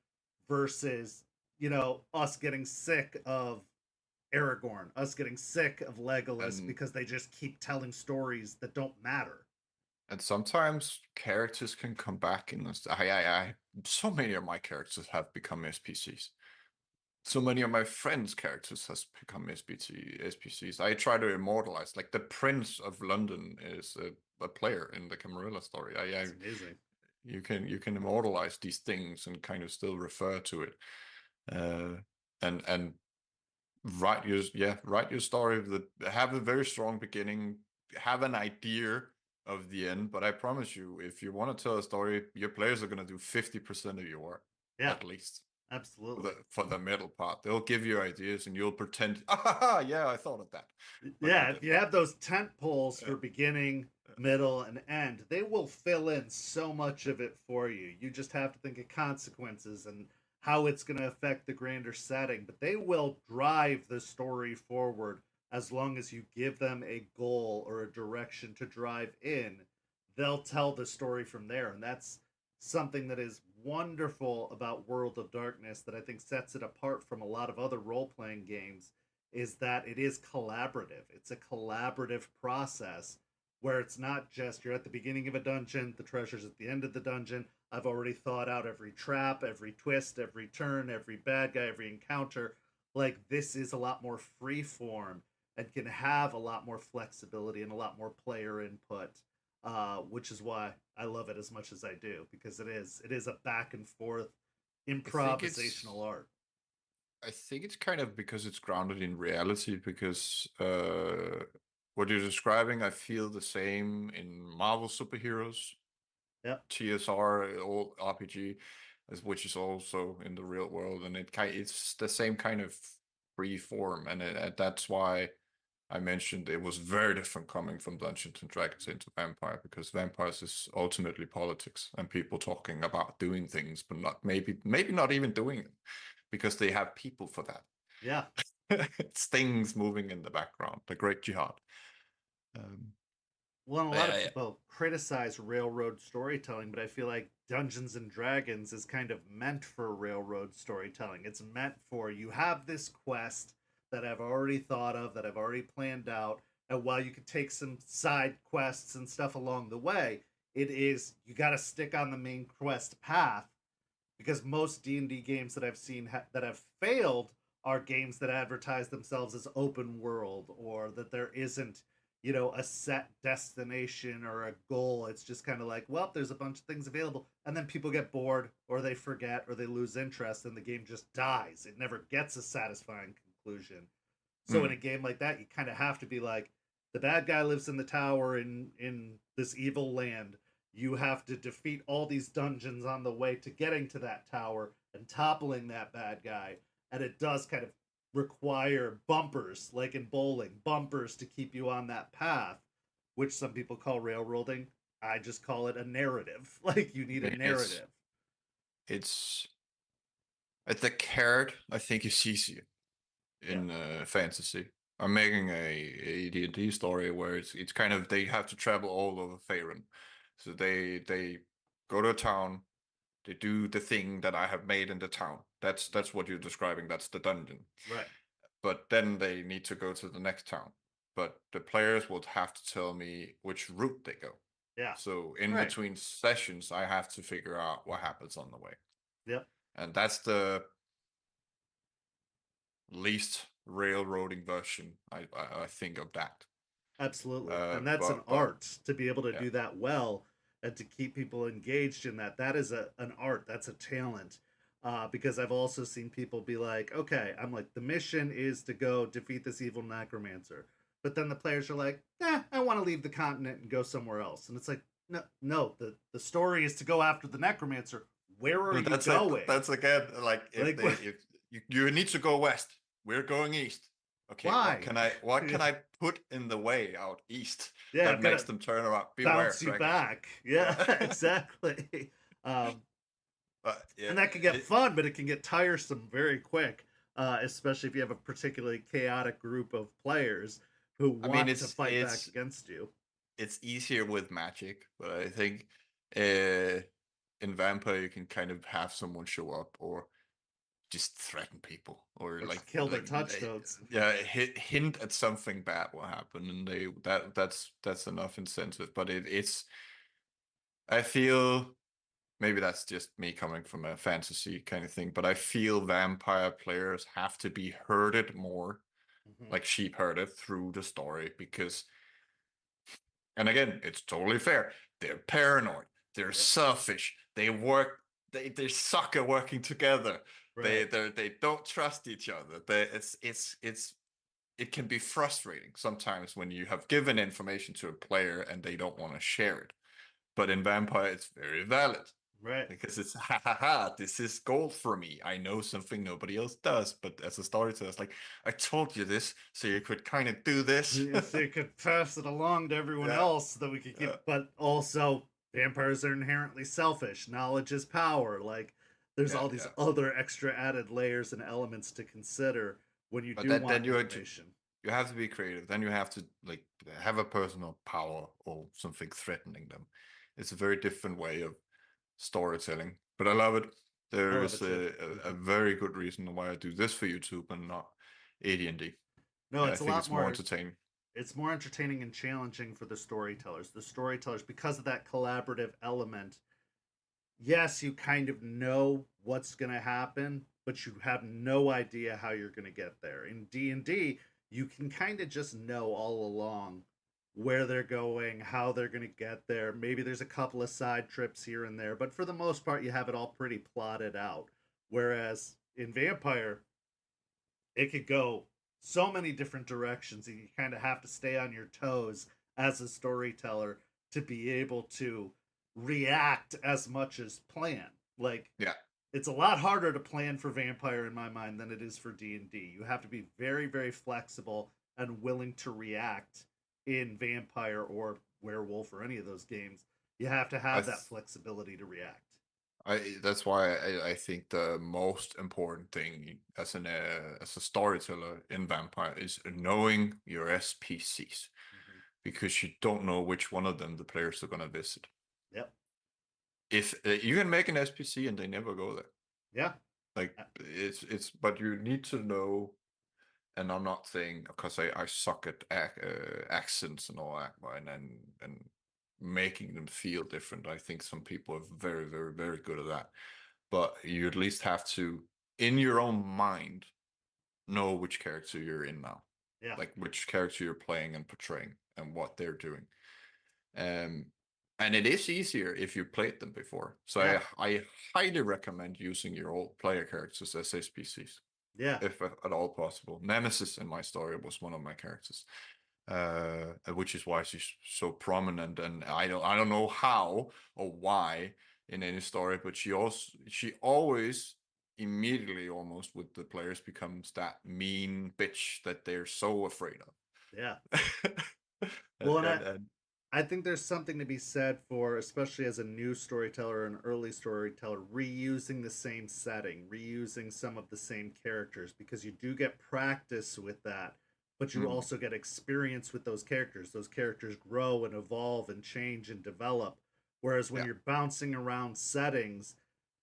versus, you know, us getting sick of Aragorn, us getting sick of Legolas because they just keep telling stories that don't matter. And sometimes characters can come back in this. So many of my characters have become SPCs. So many of my friends' characters has become SPCs. I try to immortalize. Like the Prince of London is a player in the Camarilla story. That's amazing. You can immortalize these things and kind of still refer to it, and write your story. Have a very strong beginning. Have an idea of the end, but I promise you, if you want to tell a story, your players are going to do 50% of your work, at least. Absolutely. For the middle part, they'll give you ideas, and you'll pretend, yeah, I thought of that. But if you have those tent poles for beginning, middle, and end, they will fill in so much of it for you. You just have to think of consequences and how it's going to affect the grander setting, but they will drive the story forward. As long as you give them a goal or a direction to drive in, they'll tell the story from there. And that's something that is wonderful about World of Darkness that I think sets it apart from a lot of other role-playing games, is that it is collaborative. It's a collaborative process where it's not just you're at the beginning of a dungeon, the treasure's at the end of the dungeon. I've already thought out every trap, every twist, every turn, every bad guy, every encounter. Like, this is a lot more free form and can have a lot more flexibility and a lot more player input, which is why I love it as much as I do, because it is a back and forth improvisational art. I think it's kind of because it's grounded in reality, because what you're describing, I feel the same in Marvel superheroes, TSR, old RPG, which is also in the real world, and it's the same kind of free form, and that's why I mentioned it was very different coming from Dungeons and Dragons into Vampire, because Vampires is ultimately politics and people talking about doing things, but not maybe not even doing it, because they have people for that. Yeah. It's things moving in the background, the Great Jihad. Well, a lot of people criticize railroad storytelling, but I feel like Dungeons and Dragons is kind of meant for railroad storytelling. It's meant for, you have this quest that I've already thought of, that I've already planned out, and while you could take some side quests and stuff along the way, it is, you got to stick on the main quest path, because most D&D games that I've seen that have failed are games that advertise themselves as open world, or that there isn't, a set destination or a goal. It's just kind of like, well, there's a bunch of things available, and then people get bored, or they forget, or they lose interest, and the game just dies. It never gets a satisfying conclusion. So in a game like that, you kind of have to be like, the bad guy lives in the tower in this evil land. You have to defeat all these dungeons on the way to getting to that tower and toppling that bad guy. And it does kind of require bumpers, like in bowling, bumpers to keep you on that path, which some people call railroading. I just call it a narrative. Like, you need a narrative. It's at the card, I think, is easier in fantasy. I'm making a D&D story where it's kind of, they have to travel all over Faerun. So they go to a town, they do the thing that I have made in the town. That's what you're describing. That's the dungeon. Right. But then they need to go to the next town. But the players would have to tell me which route they go. Yeah. So in between sessions, I have to figure out what happens on the way. Yep. And that's the least railroading version, I think, of that. Absolutely. And that's an art to be able to do that well and to keep people engaged in that. That is an art. That's a talent. Because I've also seen people be like, okay, I'm like, the mission is to go defeat this evil necromancer. But then the players are like, I want to leave the continent and go somewhere else. And it's like, no, the story is to go after the necromancer. Where are you going? That's again, like, if you need to go west, we're going east. Okay, why? What can I put in the way out east that makes them turn around? Bounce you back. Yeah, exactly. And that can get fun, but it can get tiresome very quick, especially if you have a particularly chaotic group of players who want to fight back against you. It's easier with Magic, but I think in Vampire you can kind of have someone show up or just threaten people or like kill their touchstones. Yeah, hint at something bad will happen, and that's enough incentive. But it's I feel, maybe that's just me coming from a fantasy kind of thing, but I feel vampire players have to be herded more, like sheep herded through the story, because, and again, it's totally fair. They're paranoid. They're selfish. They suck at working together. Right. They don't trust each other. It can be frustrating sometimes when you have given information to a player and they don't want to share it. But in Vampire, it's very valid. Right. Because it's, this is gold for me. I know something nobody else does. But as a storyteller, it's like, I told you this, so you could kind of do this. So you could pass it along to everyone else so that we could get, but also, vampires are inherently selfish. Knowledge is power. Like, there's all these other extra added layers and elements to consider when you want information. You have to be creative. Then you have to, like, have a personal power or something threatening them. It's a very different way of storytelling, but I love it. There is a very good reason why I do this for YouTube and not AD&D. No, it's a lot more entertaining. It's more entertaining and challenging for the storytellers. The storytellers, because of that collaborative element, yes, you kind of know what's going to happen, but you have no idea how you're going to get there. In D&D, you can kind of just know all along where they're going, how they're going to get there. Maybe there's a couple of side trips here and there, but for the most part, you have it all pretty plotted out. Whereas in Vampire, it could go so many different directions, and you kind of have to stay on your toes as a storyteller to be able to react as much as plan. Like, it's a lot harder to plan for Vampire in my mind than it is for D&D. You have to be very, very flexible and willing to react in Vampire or Werewolf or any of those games. You have to have that flexibility to react. That's why I think the most important thing as a storyteller in Vampire is knowing your SPCs, because you don't know which one of them the players are going to visit. Yep. If you can make an SPC and they never go there. Yeah. Like, it's but you need to know. And I'm not saying because I suck at accents and all that, and making them feel different. I think some people are very, very, very good at that. But you at least have to, in your own mind, know which character you're in now. Yeah. Like which character you're playing and portraying and what they're doing. And it is easier if you played them before. So Yeah. I highly recommend using your old player characters as SPCs, Yeah. if at all possible. Nemesis in my story was one of my characters, which is why she's so prominent. And I don't know how or why in any story, but she always immediately almost with the players becomes that mean bitch that they're so afraid of. Yeah. and, Well, and, and and I think there's something to be said for, especially as a new storyteller or an early storyteller, reusing the same setting, reusing some of the same characters, because you do get practice with that, but you mm, also get experience with those characters. Those characters grow and evolve and change and develop. Whereas when yeah, you're bouncing around settings,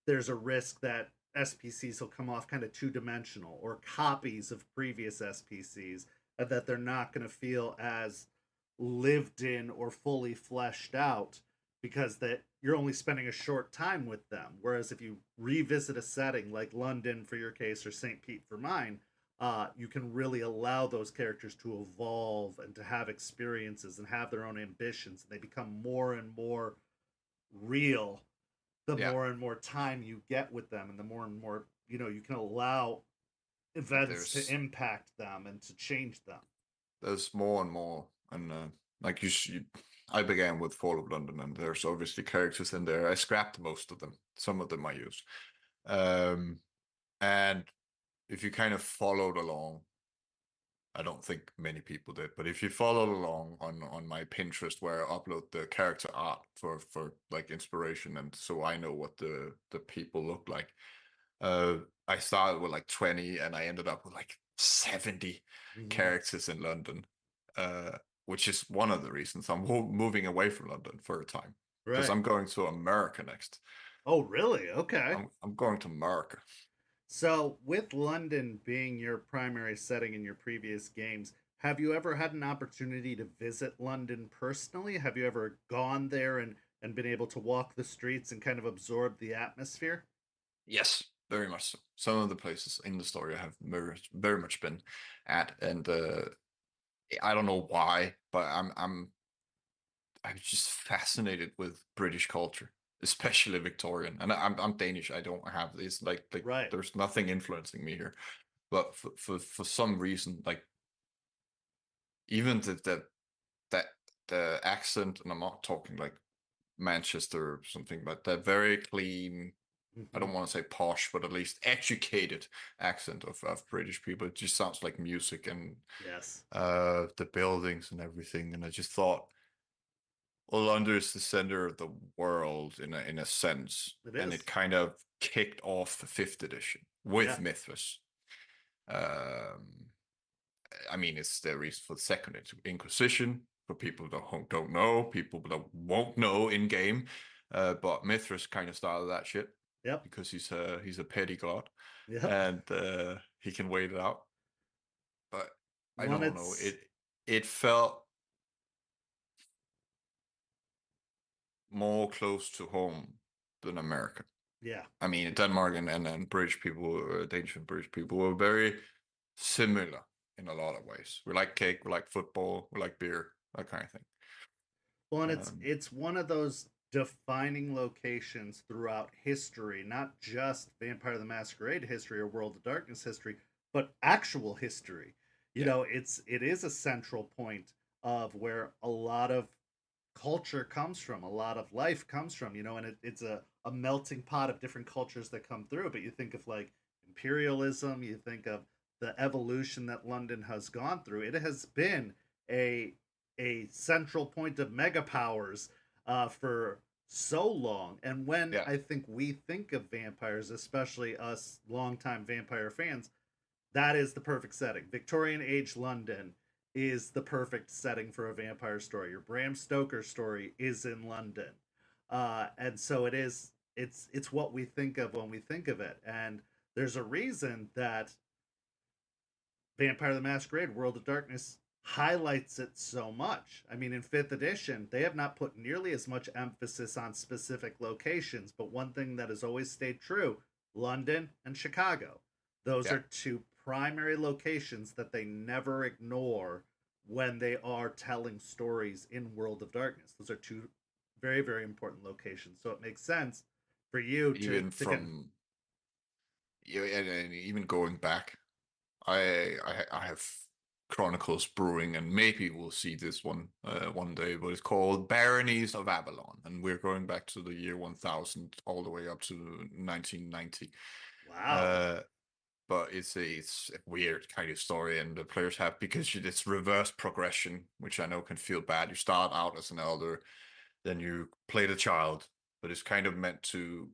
there's a risk that SPCs will come off kind of two dimensional or copies of previous SPCs, and that they're not going to feel as lived in or fully fleshed out, because that you're only spending a short time with them. Whereas if you revisit a setting like London for your case or St. Pete for mine, you can really allow those characters to evolve and to have experiences and have their own ambitions, and they become more and more real the yeah. more and more time you get with them, and the more and more you can allow events to There's impact them and to change them. there's more and more, and like I began with Fall of London, and there's obviously characters in there. I scrapped most of them. Some of them I used, and if you kind of followed along, I don't think many people did, but if you followed along on my Pinterest where I upload the character art for like inspiration, and so I know what the people look like. Uh, I started with like 20, and I ended up with like 70 Mm-hmm. characters in London, uh, which is one of the reasons I'm moving away from London for a time, because Right. I'm going to America next. Oh, really? Okay. I'm going to America. So, with London being your primary setting in your previous games, have you ever had an opportunity to visit London personally? Have you ever gone there and been able to walk the streets and kind of absorb the atmosphere? Yes, very much so. Some of the places in the story I have very much been at, and I don't know why, but I'm just fascinated with British culture, especially Victorian. And I'm Danish. I don't have this like Right. there's nothing influencing me here. But for some reason, like even that the accent, and I'm not talking like Manchester or something, but that very clean, I Mm-hmm. don't want to say posh, but at least educated accent of British people. It just sounds like music, and Yes. the buildings and everything. And I just thought, well, London is the center of the world in a sense, It and is. it kind of kicked off the fifth edition Yeah. with Mithras. Um, I mean, it's the reason for the second Inquisition. For people that don't know, people that won't know in game, but Mithras kind of started that shit Yep. because he's a petty god, Yep. and he can wait it out. But I One, don't know, it's it felt more close to home than America. yeah. I mean, Denmark and British people, Danish and British people were very similar in a lot of ways. We like cake, we like football, we like beer, that kind of thing. Well, and Um, it's one of those defining locations throughout history, not just Vampire the Masquerade history or World of Darkness history, but actual history. yeah, It is a central point of where a lot of culture comes from, a lot of life comes from, and it's a melting pot of different cultures that come through. But you think of like imperialism, you think of the evolution that London has gone through. It has been a a central point of mega powers for so long. And when yeah, I think we think of vampires, especially us longtime vampire fans, that is the perfect setting. Victorian age London is the perfect setting for a vampire story. Your Bram Stoker story is in London, and so it is. It's what we think of when we think of it, and there's a reason that Vampire the Masquerade World of Darkness highlights it so much. I mean, in 5th edition, they have not put nearly as much emphasis on specific locations, but one thing that has always stayed true, London and Chicago. Those yeah, are two primary locations that they never ignore when they are telling stories in World of Darkness. Those are two very, very important locations. So it makes sense for you even to get... from and even going back, I have Chronicles brewing, and maybe we'll see this one day, but it's called Baronies of Avalon, and we're going back to the year 1000 all the way up to 1990. Wow. But it's a weird kind of story, and the players have, because it's reverse progression, which I know can feel bad. You start out as an elder, then you play the child, but it's kind of meant to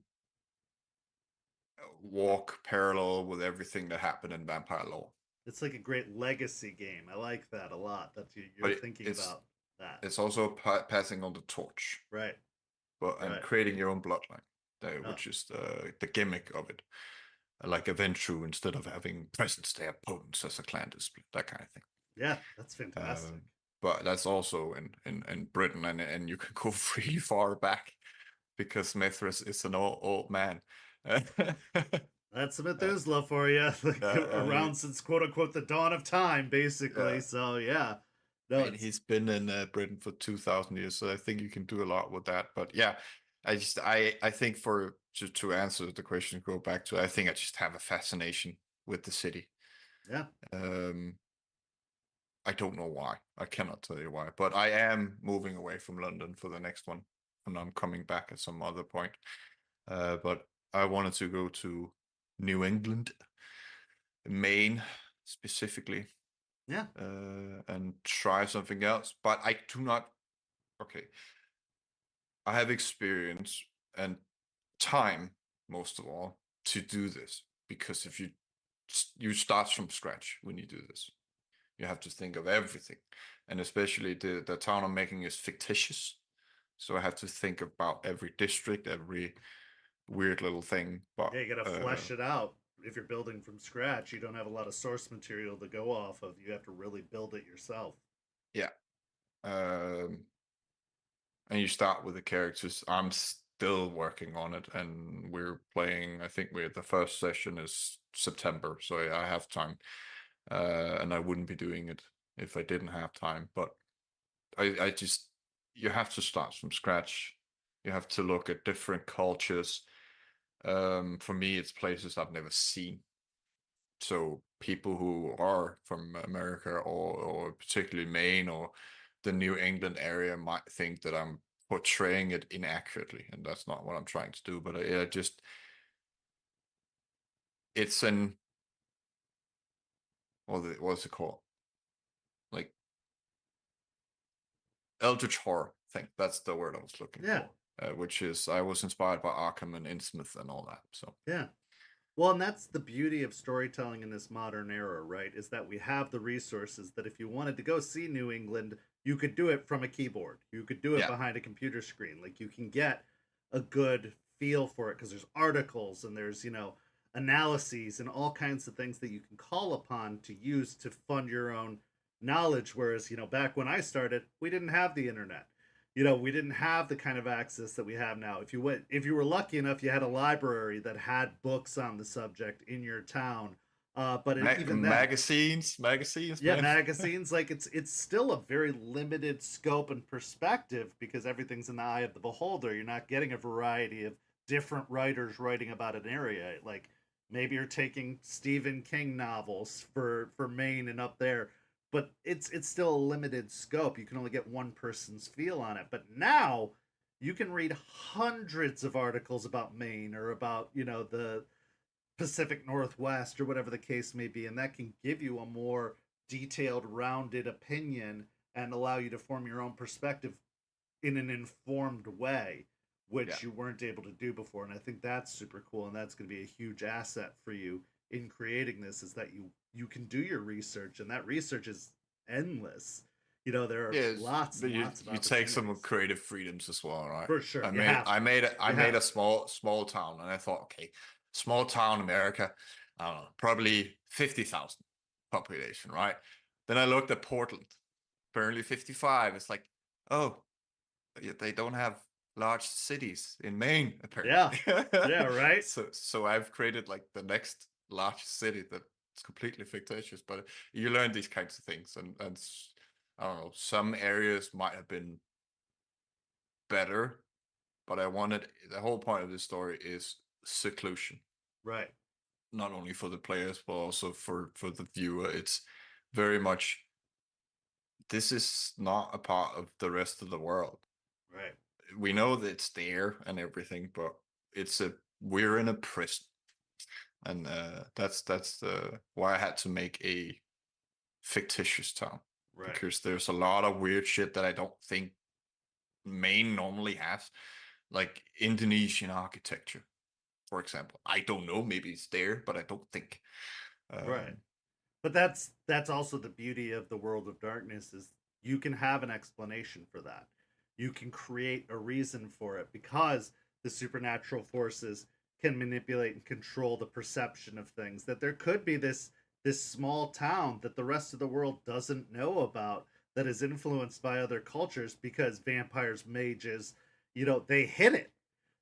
walk parallel with everything that happened in vampire lore. It's like a great legacy game. I like that a lot. That you're thinking about that. It's also passing on the torch, Right. and creating your own bloodline, Oh. which is the gimmick of it. Like Aventru, instead of having presence, they have potence as a clan display, that kind of thing. Yeah, that's fantastic. But that's also in Britain, and you can go really far back, because Mithras is an old man. That's Methuselah for you. Around since quote unquote the dawn of time, basically. So yeah. No, and he's been in Britain for 2,000 years, so I think you can do a lot with that. But yeah, I think to answer the question, go back to, I think I just have a fascination with the city. Yeah. I don't know why. I cannot tell you why, but I am moving away from London for the next one, and I'm coming back at some other point. But I wanted to go to New England, Maine specifically. Yeah. And try something else. But I do not. Okay. I have experience and time, most of all, to do this, because if you start from scratch when you do this, you have to think of everything, and especially the town I'm making is fictitious, so I have to think about every district, every weird little thing. But yeah, you gotta flesh it out. If you're building from scratch, you don't have a lot of source material to go off of. You have to really build it yourself. Yeah. And you start with the characters. I'm still working on it, and we're playing. I think the first session is September, so I have time. And I wouldn't be doing it if I didn't have time. But I just, you have to start from scratch. You have to look at different cultures. For me, it's places I've never seen. So people who are from America, or particularly Maine or the New England area, might think that I'm portraying it inaccurately, and that's not what I'm trying to do. But it's an, what's it called? Like eldritch horror thing. That's the word I was looking for. Which is, I was inspired by Arkham and Innsmouth and all that. So yeah. Well, and that's the beauty of storytelling in this modern era, right? Is that we have the resources that if you wanted to go see New England, you could do it from a keyboard. You could do it behind a computer screen. Like, you can get a good feel for it because there's articles and there's, analyses and all kinds of things that you can call upon to use to fund your own knowledge. Whereas, back when I started, we didn't have the internet. We didn't have the kind of access that we have now. If you were lucky enough, you had a library that had books on the subject in your town. But even then, magazines, yeah, man. Magazines. Like, it's still a very limited scope and perspective because everything's in the eye of the beholder. You're not getting a variety of different writers writing about an area. Like, maybe you're taking Stephen King novels for Maine and up there. But it's still a limited scope. You can only get one person's feel on it. But now you can read hundreds of articles about Maine or about, the Pacific Northwest or whatever the case may be. And that can give you a more detailed, rounded opinion and allow you to form your own perspective in an informed way, which you weren't able to do before. And I think that's super cool. And that's going to be a huge asset for you in creating this, is that you can do your research, and that research is endless. There are lots and lots of you take some creative freedoms as well, right? For sure. I made a small town, and I thought, okay, small town America, I don't know, probably 50,000 population, right? Then I looked at Portland, apparently 55. It's like, oh, they don't have large cities in Maine, apparently. Yeah, right. So I've created like the next large city that It's completely fictitious, but you learn these kinds of things, and I don't know. Some areas might have been better, but the whole point of this story is seclusion. Right. Not only for the players, but also for the viewer. It's very much, this is not a part of the rest of the world. Right. We know that it's there and everything, but we're in a prison, and that's why I had to make a fictitious town, Right. because there's a lot of weird shit that I don't think Maine normally has, like Indonesian architecture, for example. I don't know, maybe it's there, but I don't think. Right. But that's also the beauty of the World of Darkness, is you can have an explanation for that. You can create a reason for it, because the supernatural forces can manipulate and control the perception of things, that there could be this small town that the rest of the world doesn't know about, that is influenced by other cultures, because vampires, mages, they hit it.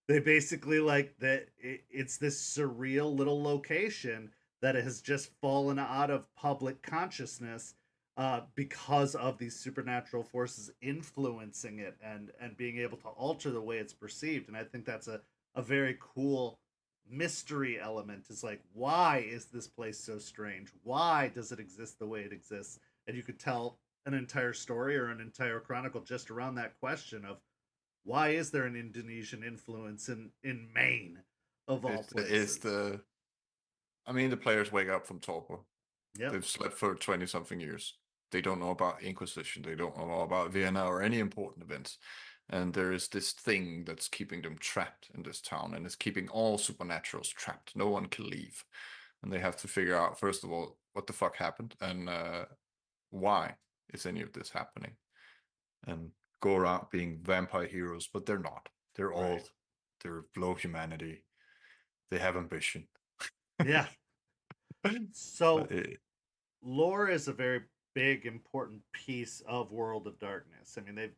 They basically, like, that it's this surreal little location that has just fallen out of public consciousness, because of these supernatural forces influencing it, and being able to alter the way it's perceived. And I think that's a very cool mystery element, is like, why is this place so strange? Why does it exist the way it exists? And you could tell an entire story or an entire chronicle just around that question of, why is there an Indonesian influence in Maine, of all places? I mean, the players wake up from torpor. Yep. They've slept for 20-something years. They don't know about Inquisition. They don't know about Vienna or any important events. And there is this thing that's keeping them trapped in this town, and it's keeping all supernaturals trapped. No one can leave. And they have to figure out, first of all, what the fuck happened, and why is any of this happening? And go around being vampire heroes, but they're not. They're Right. old. They're low humanity. They have ambition. Yeah. So It, lore is a very big, important piece of World of Darkness. I mean, they've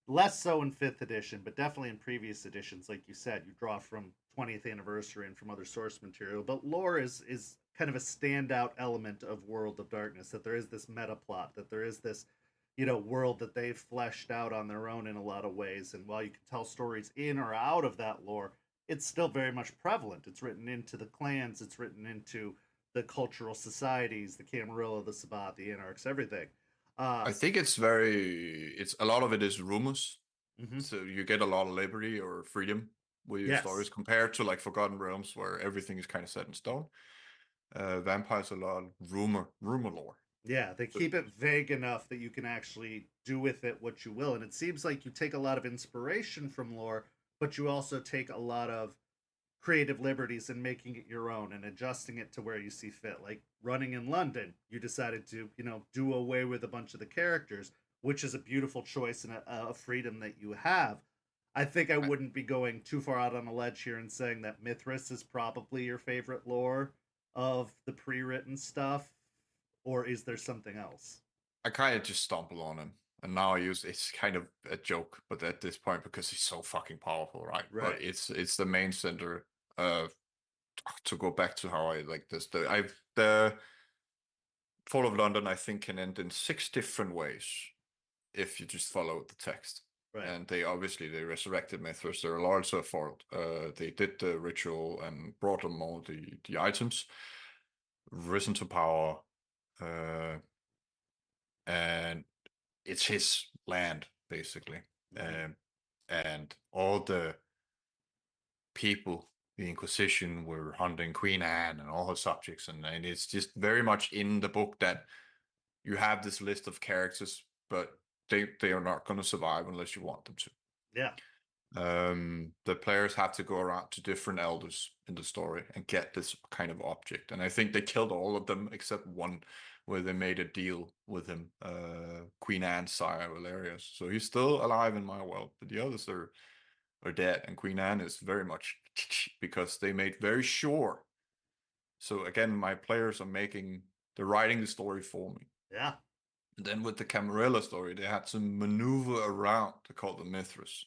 less so in 5th edition, but definitely in previous editions. Like you said, you draw from 20th anniversary and from other source material. But lore is kind of a standout element of World of Darkness, that there is this meta plot, that there is this, world that they've fleshed out on their own in a lot of ways. And while you can tell stories in or out of that lore, it's still very much prevalent. It's written into the clans, it's written into the cultural societies, the Camarilla, the Sabbat, the Anarchs, everything. I think it's a lot of it is rumors. Mm-hmm. So you get a lot of liberty or freedom with your Yes. stories, compared to like Forgotten Realms, where everything is kind of set in stone. Vampires, a lot of rumor lore. Yeah, they keep it vague enough that you can actually do with it what you will. And it seems like you take a lot of inspiration from lore, but you also take a lot of creative liberties in making it your own and adjusting it to where you see fit. Like Running in London, you decided to, do away with a bunch of the characters, which is a beautiful choice and a freedom that you have. I think I wouldn't be going too far out on a ledge here and saying that Mithras is probably your favorite lore of the pre-written stuff, or is there something else? I kind of just stumble on him, and now it's kind of a joke, but at this point, because he's so fucking powerful, right? Right. But it's the main center. To go back to how I like this, the Fall of London, I think, can end in 6 different ways if you just follow the text. Right. And they resurrected Mithras. They're also a fault. They did the ritual and brought them all the items, risen to power, and it's his land basically. Mm-hmm. And all the people, the Inquisition, were hunting Queen Anne and all her subjects, and it's just very much in the book that you have this list of characters, but they are not going to survive unless you want them to. Yeah. The players have to go around to different elders in the story and get this kind of object, and I think they killed all of them except one, where they made a deal with him, Queen Anne's sire Valerius. So he's still alive in my world, but the others are dead, and Queen Anne is very much because they made very sure. So again, my players they're writing the story for me. Yeah. And then with the Camarilla story, they had to maneuver around to call the Mithras.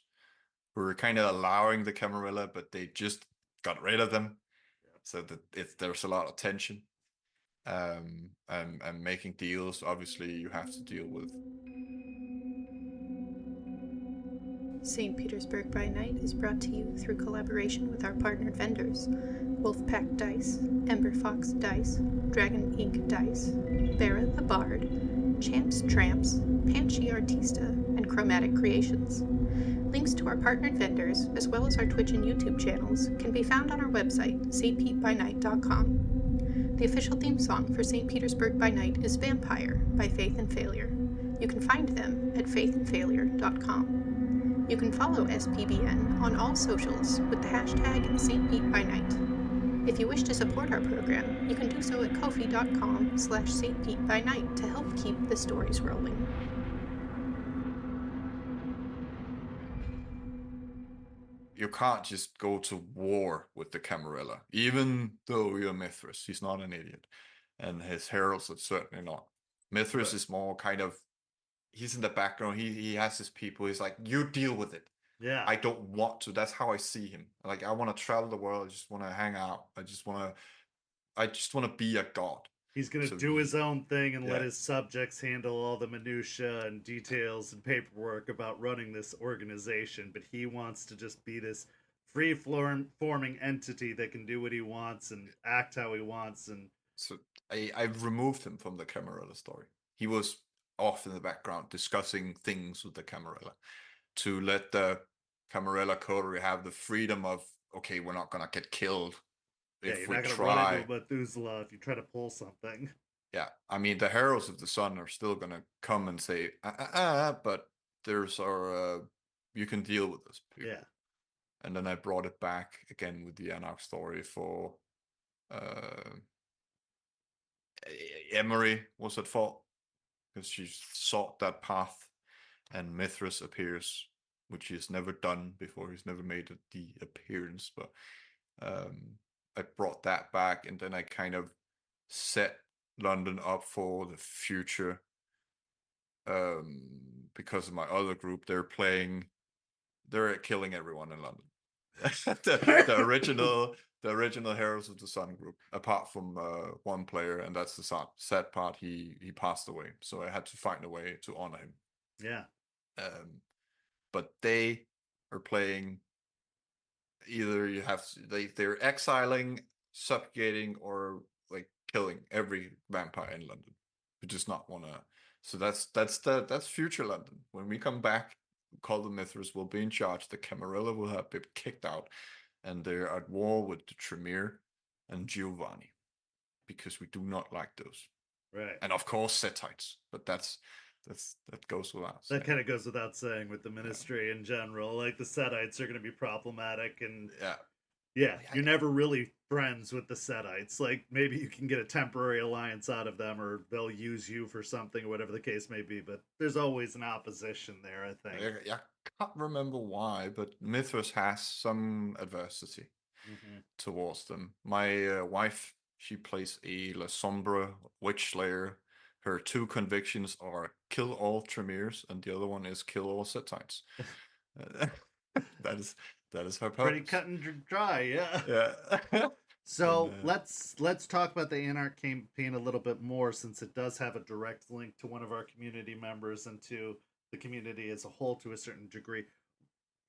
We were kind of allowing the Camarilla, but they just got rid of them. Yeah. So that there's a lot of tension. and making deals. Obviously, you have to deal with. St. Petersburg by Night is brought to you through collaboration with our partnered vendors, Wolfpack Dice, Ember Fox Dice, Dragon Ink Dice, Barra the Bard, Champs Tramps, Panchi Artista, and Chromatic Creations. Links to our partnered vendors, as well as our Twitch and YouTube channels, can be found on our website, stpbynight.com. The official theme song for St. Petersburg by Night is Vampire by Faith and Failure. You can find them at faithandfailure.com. You can follow SPbN on all socials with the hashtag StPeteByNight. If you wish to support our program, you can do so at ko-fi.com/StPeteByNight to help keep the stories rolling. You can't just go to war with the Camarilla, even though you're Mithras. He's not an idiot, and his heralds are certainly not. Mithras is more kind of, he's in the background. He has his people. He's like, you deal with it. Yeah. I don't want to. That's how I see him. Like, I want to travel the world. I just want to hang out. I just want to be a god. He's going to do his own thing and let his subjects handle all the minutia and details and paperwork about running this organization. But he wants to just be this free-forming entity that can do what he wants and act how he wants. And so I've removed him from the Camarilla story. He was off in the background discussing things with the Camarilla to let the Camarilla coterie have the freedom of, okay, we're not going to get killed if you're we not going to try. run into Methuselah if you try to pull something. Yeah, I mean, the Heralds of the Sun are still going to come and say, but there's our, you can deal with this. People. Yeah. And then I brought it back again with the Anarch story for Emery was at fault because she sought that path, and Mithras appears, which he has never done before. He's never made the appearance, but I brought that back, and then I kind of set London up for the future because of my other group. They're killing everyone in London. the original Heroes of the Sun group, apart from one player, and that's the sad part. He passed away, so I had to find a way to honor him. Yeah. But they are playing. Either they're exiling, subjugating, or like killing every vampire in London. We just not want to. So that's future London. When we come back, Call the Mithras will be in charge. The Camarilla will have been kicked out, and they're at war with the Tremere and Giovanni, because we do not like those. Right. And of course, Setites, but that goes without saying. That kind of goes without saying with the ministry in general. Like, the Setites are going to be problematic, and you're never really friends with the Setites. Like, maybe you can get a temporary alliance out of them, or they'll use you for something, or whatever the case may be. But there's always an opposition there, I think. I can't remember why, but Mithras has some adversity towards them. My wife, she plays a La Sombra Witch Slayer. Her two convictions are kill all Tremeres, and the other one is kill all Setites. That is her purpose. Pretty cut and dry, yeah. Yeah. So let's talk about the Anarch campaign a little bit more, since it does have a direct link to one of our community members and to the community as a whole to a certain degree.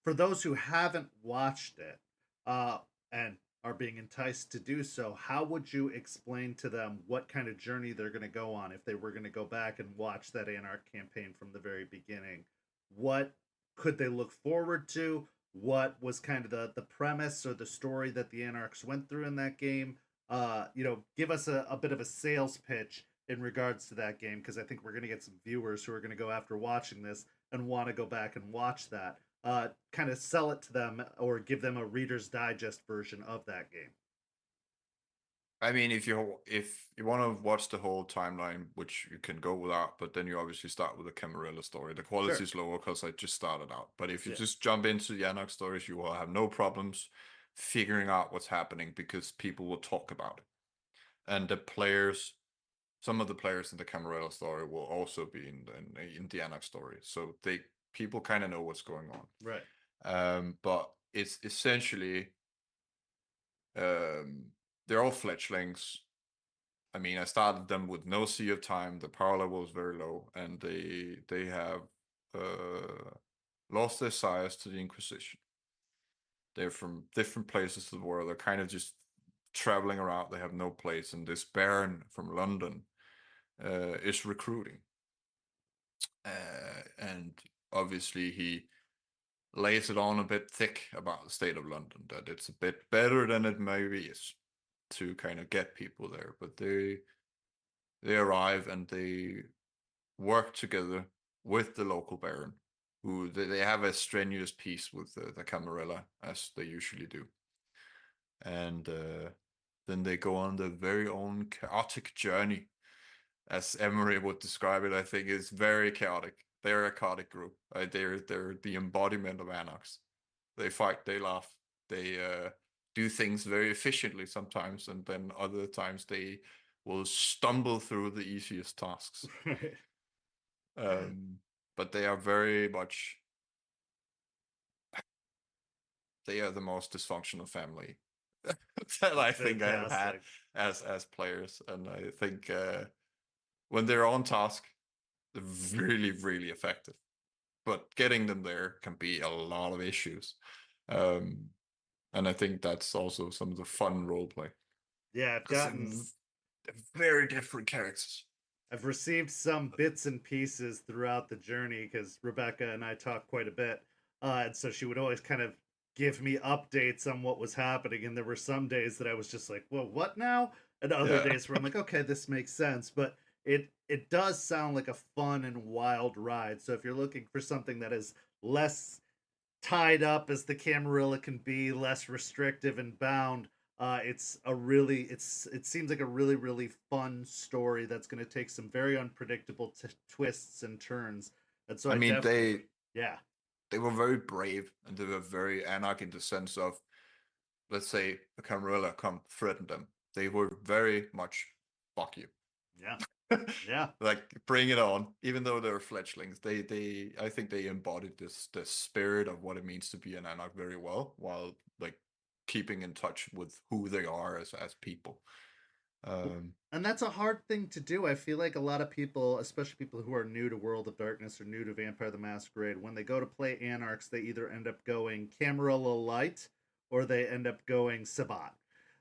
For those who haven't watched it and are being enticed to do so, how would you explain to them what kind of journey they're going to go on if they were going to go back and watch that Anarch campaign from the very beginning? What could they look forward to? What was kind of the premise or the story that the Anarchs went through in that game? Give us a bit of a sales pitch in regards to that game, because I think we're going to get some viewers who are going to go after watching this and want to go back and watch that. Kind of sell it to them or give them a Reader's Digest version of that game. I mean, if you want to watch the whole timeline, which you can go without, but then you obviously start with the Camarilla story. The quality is lower because I just started out. But if you just jump into the Anarch stories, you will have no problems figuring out what's happening, because people will talk about it. And some of the players in the Camarilla story will also be in the Anarch story. So people kind of know what's going on. Right. But it's essentially they're all fledglings. I mean, I started them with no Sea of Time. The power level was very low, and they have lost their sires to the Inquisition. They're from different places of the world. They're kind of just traveling around. They have no place, and this Baron from London is recruiting, and obviously he lays it on a bit thick about the state of London, that it's a bit better than it maybe is, to kind of get people there. But they arrive and they work together with the local baron, who they have a strenuous peace with the Camarilla, as they usually do. And then they go on their very own chaotic journey, as Emery would describe it. I think is very chaotic. They're a chaotic group. They're the embodiment of anarchs. They fight, they laugh, they do things very efficiently sometimes, and then other times they will stumble through the easiest tasks. But they are very much, they are the most dysfunctional family that I think I have had as players. And I think when they're on task, they're really, really effective. But getting them there can be a lot of issues. And I think that's also some of the fun roleplay. Yeah, I've gotten very different characters. I've received some bits and pieces throughout the journey because Rebecca and I talk quite a bit. And so she would always kind of give me updates on what was happening. And there were some days that I was just like, well, what now? And other days where I'm like, okay, this makes sense. But it does sound like a fun and wild ride. So if you're looking for something that is less tied up as the Camarilla can be, less restrictive and bound, it seems like a really, really fun story that's going to take some very unpredictable twists and turns. And so they were very brave, and they were very anarch in the sense of, let's say a Camarilla come threaten them. They were very much fuck you. Yeah. Like, bring it on. Even though they're fledglings, I think they embodied the spirit of what it means to be an anarch very well, while like keeping in touch with who they are as people. And that's a hard thing to do. I feel like a lot of people, especially people who are new to World of Darkness or new to Vampire the Masquerade, when they go to play Anarchs, they either end up going Camarilla Light or they end up going Sabbat.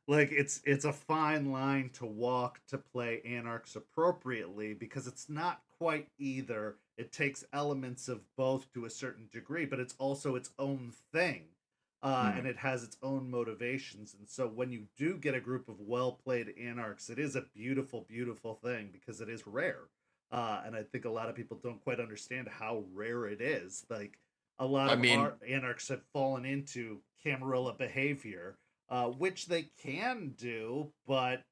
Like it's a fine line to walk to play Anarchs appropriately, because it's not quite either. It takes elements of both to a certain degree, but it's also its own thing. And it has its own motivations. And so when you do get a group of well-played Anarchs, it is a beautiful, beautiful thing, because it is rare. And I think a lot of people don't quite understand how rare it is. Like, a lot of our Anarchs have fallen into Camarilla behavior, which they can do, but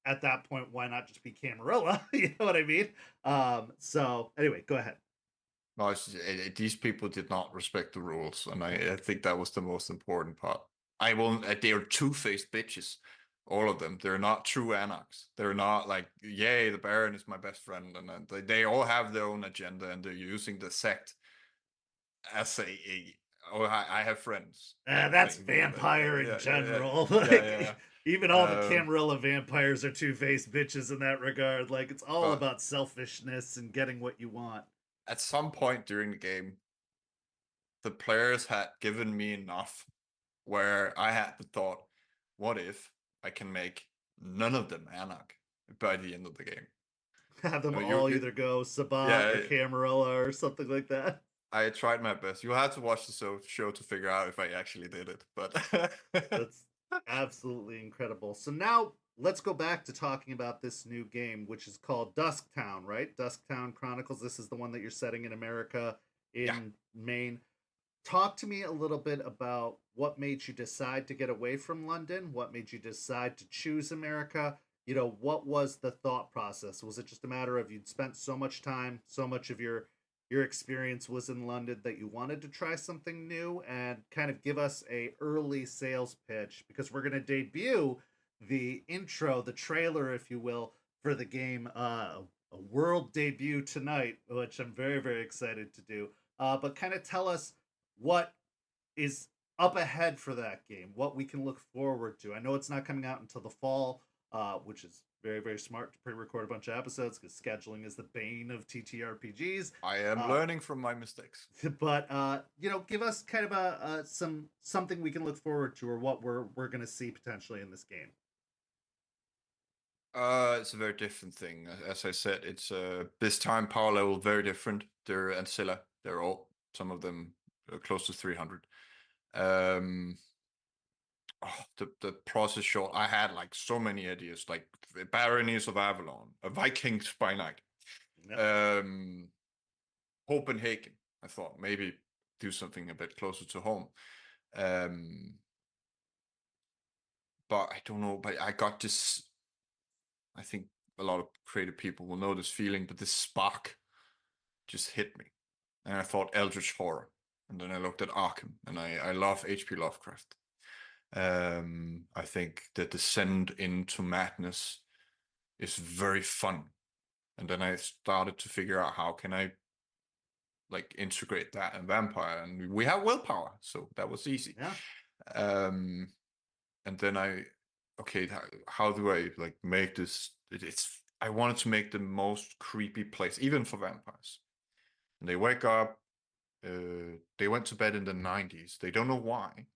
at that point, why not just be Camarilla? You know what I mean? So anyway, go ahead. No, these people did not respect the rules, and I think that was the most important part. They are two-faced bitches, all of them. They're not true anarchs. They're not like, yay, the Baron is my best friend, and they all have their own agenda, and they're using the sect as I have friends. That's vampire in general. Even all the Camarilla vampires are two-faced bitches in that regard. Like, it's all about selfishness and getting what you want. At some point during the game, the players had given me enough where I had the thought, what if I can make none of them anarch by the end of the game? Have them all either go Sabbat or Camarilla or something like that. I tried my best. You'll have to watch the show to figure out if I actually did it. But that's absolutely incredible. So now let's go back to talking about this new game, which is called Dusktown, right? Dusktown Chronicles. This is the one that you're setting in America, in Maine. Talk to me a little bit about what made you decide to get away from London. What made you decide to choose America? You know, what was the thought process? Was it just a matter of you'd spent so much time, so much of your experience was in London, that you wanted to try something new? And kind of give us a early sales pitch, because we're going to debut the intro, the trailer, if you will, for the game, a world debut tonight, which I'm very, very excited to do. But kind of tell us what is up ahead for that game, what we can look forward to. I know it's not coming out until the fall, which is very, very smart to pre-record a bunch of episodes because scheduling is the bane of TTRPGs. I am learning from my mistakes. But give us kind of something we can look forward to, or what we're gonna see potentially in this game. It's a very different thing. As I said, it's this time power level very different. They're ancilla. They're all, some of them close to 300. The process short. I had like so many ideas, like Baronies of Avalon, Vikings by Night, Copenhagen. I thought maybe do something a bit closer to home. But I don't know. But I got this. I think a lot of creative people will know this feeling, but this spark just hit me, and I thought Eldritch Horror, and then I looked at Arkham, and I love H.P. Lovecraft. I think the descent into madness is very fun, and then I started to figure out how can I like integrate that in vampire, and we have willpower, so that was easy. Yeah. And then how do I like make this? I wanted to make the most creepy place, even for vampires. And they wake up. They went to bed in the 90s. They don't know why.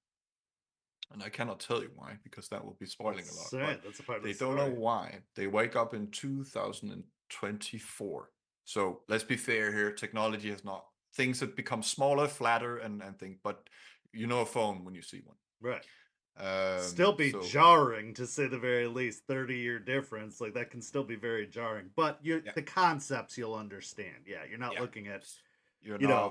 And I cannot tell you why, because that will be spoiling a lot. Right, that's a part of the they story. don't know why. They wake up in 2024. So let's be fair here. Technology has not, things have become smaller, flatter, and things, but you know a phone when you see one. Right. Still be jarring, to say the very least. 30-year difference, like that can still be very jarring. But the concepts you'll understand. Yeah, you're not looking at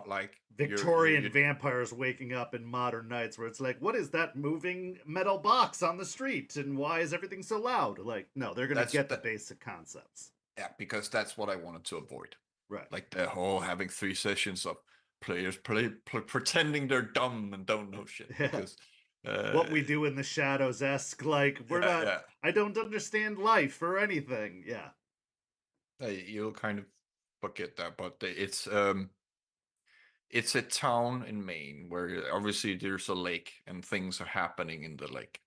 like Victorian vampires waking up in modern nights where it's like, what is that moving metal box on the street, and why is everything so loud? Like, no, they're gonna get the basic concepts. Yeah, because that's what I wanted to avoid. Right. Like the whole having 3 sessions of players pretending they're dumb and don't know shit. Because what we do in the shadows-esque, like we're not. Yeah. I don't understand life or anything. Yeah. You'll kind of forget that, but it's a town in Maine where obviously there's a lake and things are happening in the lake.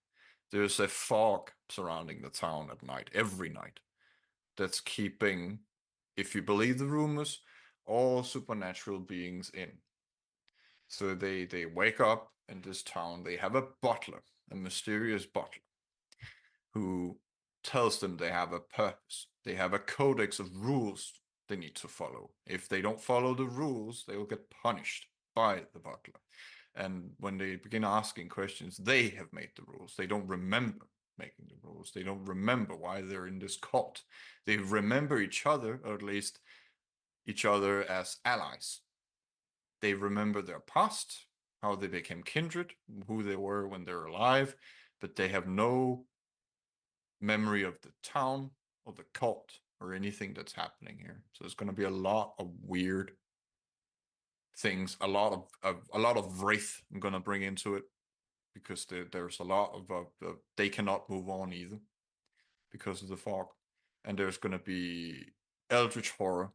There's a fog surrounding the town at night, every night. That's keeping, if you believe the rumors, all supernatural beings in. So they wake up in this town. They have a butler, a mysterious butler, who tells them they have a purpose. They have a codex of rules they need to follow. If they don't follow the rules, they will get punished by the butler. And when they begin asking questions, they have made the rules. They don't remember making the rules. They don't remember why they're in this cult. They remember each other, or at least each other as allies. They remember their past, how they became kindred, who they were when they're alive, but they have no memory of the town or the cult or anything that's happening here. So there's going to be a lot of weird things, a lot of wraith I'm going to bring into it, because there's a lot of they cannot move on either because of the fog. And there's going to be eldritch horror,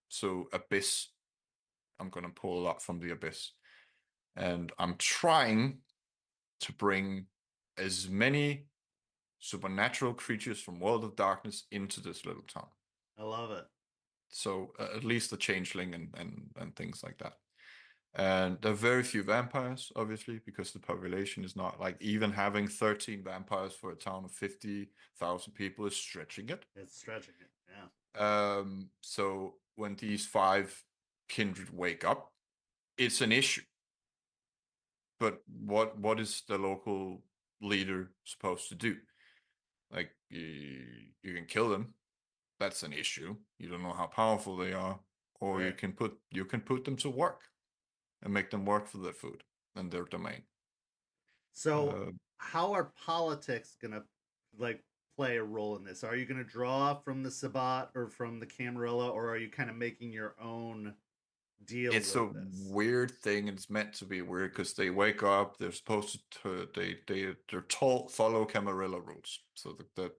so abyss. I'm going to pull a lot from the abyss, and I'm trying to bring as many supernatural creatures from World of Darkness into this little town. I love it. So at least the changeling and things like that. And there are very few vampires, obviously, because the population is not, like, even having 13 vampires for a town of 50,000 people is stretching it. It's stretching it, yeah. So when these 5 kindred wake up, it's an issue. But what is the local leader supposed to do? Like, you can kill them. That's an issue. You don't know how powerful they are, or right. you can put them to work and make them work for their food and their domain. So how are politics gonna like play a role in this? Are you gonna draw from the Sabbat or from the Camarilla, or are you kind of making your own deal? It's with a this? Weird thing, and it's meant to be weird because they wake up. They're supposed to they're told follow Camarilla rules, so the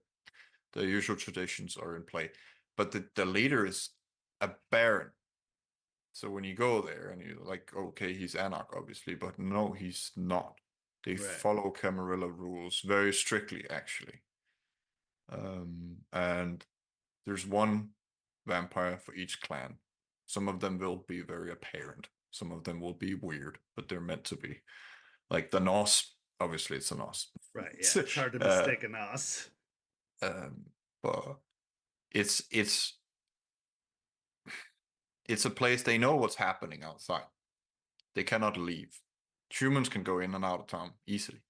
usual traditions are in play. But the leader is a baron. So when you go there and you're like, okay, he's Anarch, obviously, but no, he's not. They follow Camarilla rules very strictly, actually. And there's one vampire for each clan. Some of them will be very apparent. Some of them will be weird, but they're meant to be. Like the Nos, obviously it's a Nos. Right, yeah. It's hard to mistake a Nos. But it's a place they know what's happening outside. They cannot leave. Humans can go in and out of town easily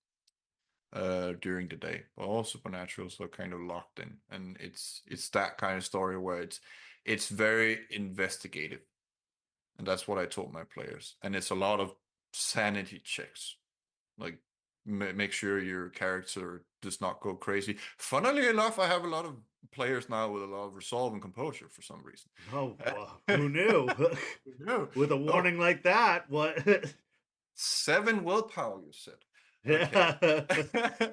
during the day, but all supernaturals are kind of locked in, and it's that kind of story where it's very investigative, and that's what I told my players. And it's a lot of sanity checks, like make sure your character does not go crazy. Funnily enough, I have a lot of players now with a lot of resolve and composure for some reason. Oh, who knew? Who knew? With a warning like that, what? 7 willpower, you said. Okay.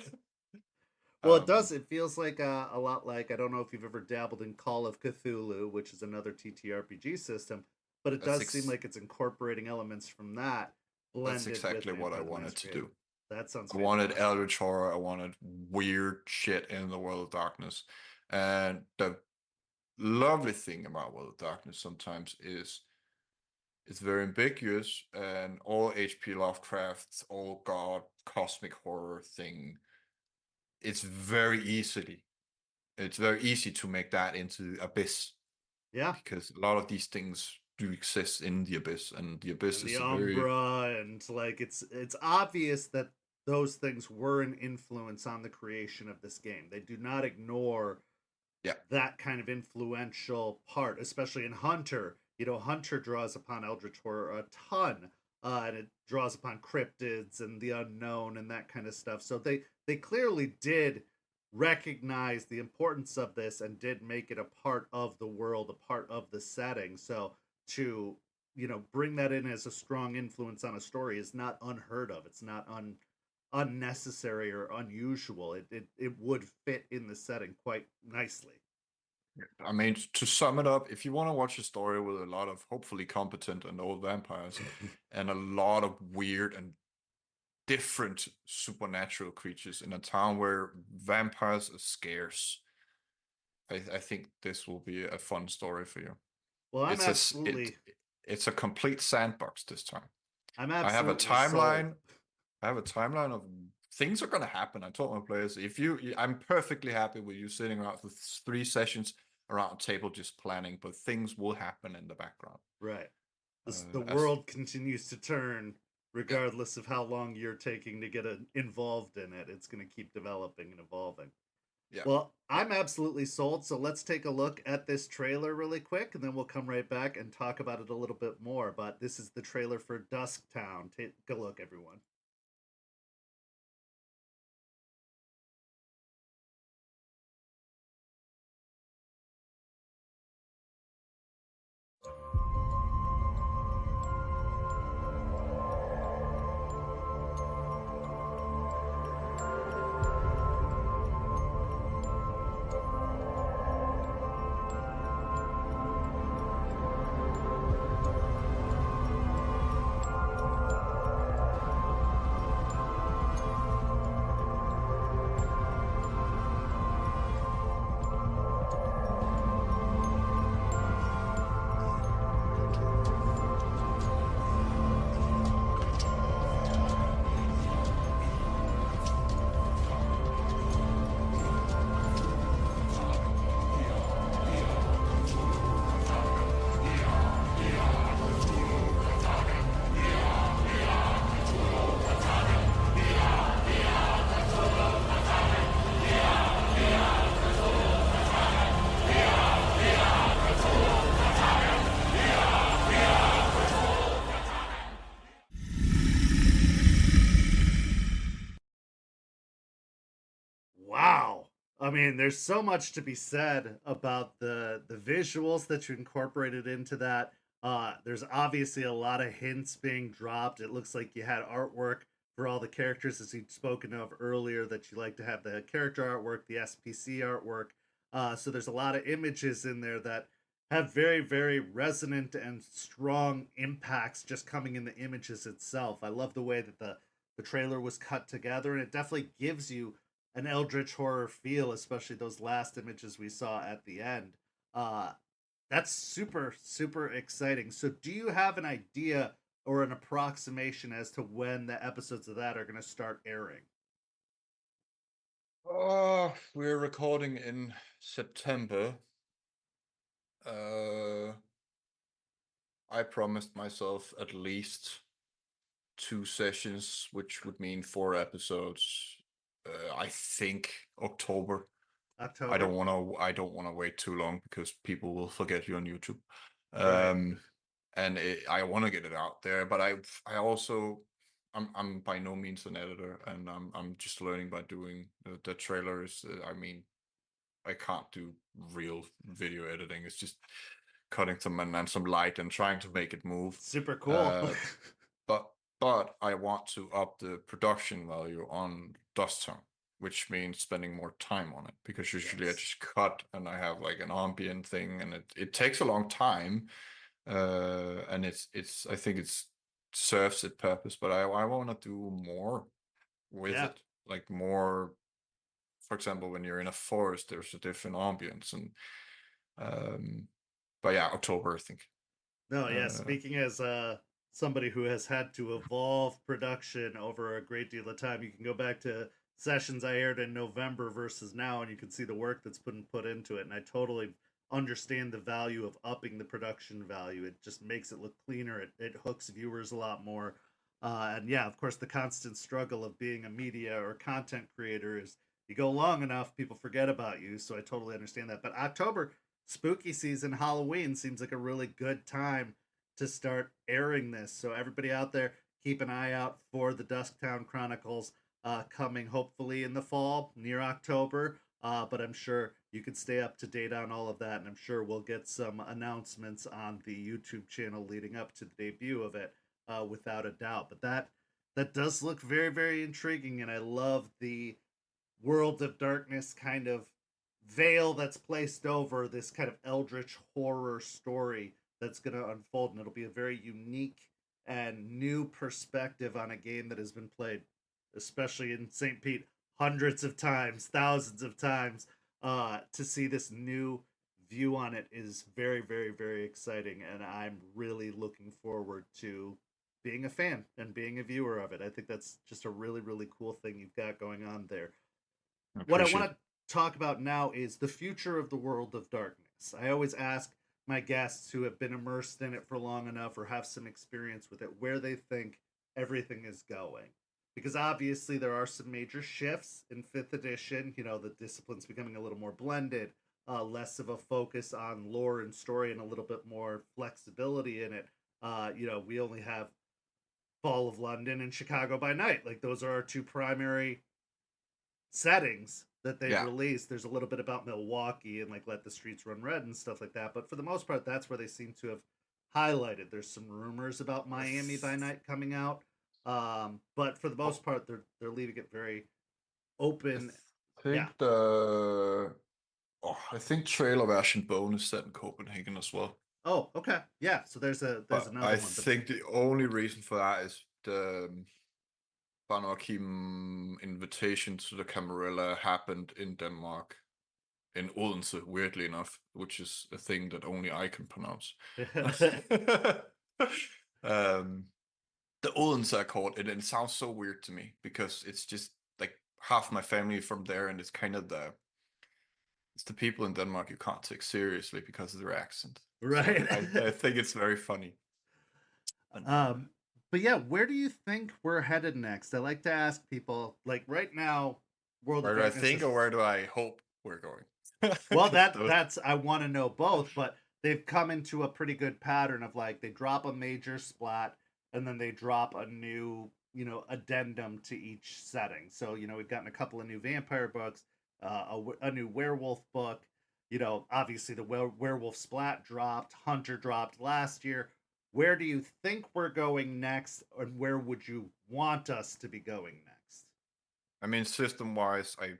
Well, it does. It feels like a lot like, I don't know if you've ever dabbled in Call of Cthulhu, which is another TTRPG system, but it does seem like it's incorporating elements from that. That's exactly what I wanted to do. That sounds. I wanted eldritch horror. I wanted weird shit in the World of Darkness, and the lovely thing about World of Darkness sometimes is it's very ambiguous, and all H.P. Lovecraft's all god cosmic horror thing. It's very easy to make that into Abyss. Yeah, because a lot of these things do exist in the Abyss, and the Abyss and is the Umbra, and like it's obvious that those things were an influence on the creation of this game. They do not ignore that kind of influential part, especially in Hunter. You know, Hunter draws upon eldritch horror a ton, and it draws upon cryptids and the unknown and that kind of stuff. So they clearly did recognize the importance of this and did make it a part of the world, a part of the setting. So to, you know, bring that in as a strong influence on a story is not unheard of. It's not unnecessary or unusual. It would fit in the setting quite nicely. I mean, to sum it up, if you want to watch a story with a lot of hopefully competent and old vampires and a lot of weird and different supernatural creatures in a town where vampires are scarce, I think this will be a fun story for you. Well, it's a complete sandbox this time. I'm absolutely I have a timeline. Sold. I have a timeline of things are going to happen. I told my players, I'm perfectly happy with you sitting around for 3 sessions around a table just planning, but things will happen in the background. Right. The world continues to turn regardless of how long you're taking to get involved in it. It's going to keep developing and evolving. Yeah. Well, I'm absolutely sold. So let's take a look at this trailer really quick, and then we'll come right back and talk about it a little bit more. But this is the trailer for Dusktown. Take a look, everyone. Wow. I mean, there's so much to be said about the visuals that you incorporated into that. There's obviously a lot of hints being dropped. It looks like you had artwork for all the characters, as you'd spoken of earlier, that you like to have the character artwork, the SPC artwork. So there's a lot of images in there that have very, very resonant and strong impacts just coming in the images itself. I love the way that the trailer was cut together, and it definitely gives you an eldritch horror feel, especially those last images we saw at the end. That's super, super exciting. So, do you have an idea or an approximation as to when the episodes of that are going to start airing? Oh, we're recording in September. I promised myself at least 2 sessions, which would mean 4 episodes. I think October. October. I don't want to wait too long because people will forget you on YouTube. Right. And I want to get it out there, but I also I'm by no means an editor, and I'm just learning by doing the trailers. I mean, I can't do real video editing. It's just cutting some and some light and trying to make it move. Super cool. But I want to up the production value on Dusktown, which means spending more time on it, because usually I Yes. just cut and I have like an ambient thing, and it takes a long time, and it's I think it's serves its purpose, but I want to do more with Yeah. it, like more. For example, when you're in a forest, there's a different ambience, and but yeah, October, I think. No, yeah. Speaking as somebody who has had to evolve production over a great deal of time, you can go back to sessions I aired in November versus now, and you can see the work that's been put into it. And I totally understand the value of upping the production value. It just makes it look cleaner. It hooks viewers a lot more. And yeah, of course, the constant struggle of being a media or content creator is you go long enough, people forget about you. So I totally understand that. But October, spooky season, Halloween seems like a really good time to start airing this. So everybody out there, keep an eye out for the Dusktown Chronicles coming hopefully in the fall, near October. But I'm sure you can stay up to date on all of that, and I'm sure we'll get some announcements on the YouTube channel leading up to the debut of it, without a doubt. But that does look very, very intriguing, and I love the World of Darkness kind of veil that's placed over this kind of eldritch horror story that's going to unfold, and it'll be a very unique and new perspective on a game that has been played, especially in St. Pete, hundreds of times, thousands of times. To see this new view on it is very, very, very exciting, and I'm really looking forward to being a fan and being a viewer of it. I think that's just a really, really cool thing you've got going on there. What I want to talk about now is the future of the World of Darkness. I always ask my guests who have been immersed in it for long enough or have some experience with it where they think everything is going. Because obviously there are some major shifts in 5th edition. You know, the discipline's becoming a little more blended, less of a focus on lore and story, and a little bit more flexibility in it. You know, we only have Fall of London and Chicago by Night. Like, those are our two primary settings that they've released. There's a little bit about Milwaukee and like Let the Streets Run Red and stuff like that, but for the most part that's where they seem to have highlighted. There's some rumors about Miami by Night coming out, but for the most part they're leaving it very open. I think trailer version Bone is set in Copenhagen as well. Oh, okay, yeah. So there's another one. I think the only reason for that is the Banoakim invitation to the Camarilla happened in Denmark, in Odense, weirdly enough, which is a thing that only I can pronounce. The Odense Accord, and it sounds so weird to me because it's just like half my family from there, and it's kind of it's the people in Denmark you can't take seriously because of their accent. Right. So I think it's very funny. But yeah, where do you think we're headed next? I like to ask people, like right now, Where do I think, or where do I hope we're going? Well, that's I want to know both, but they've come into a pretty good pattern of like they drop a major splat and then they drop a new, you know, addendum to each setting. So, you know, we've gotten a couple of new vampire books, a new werewolf book. You know, obviously the werewolf splat dropped, Hunter dropped last year. Where do you think we're going next, and where would you want us to be going next? I mean, system-wise, I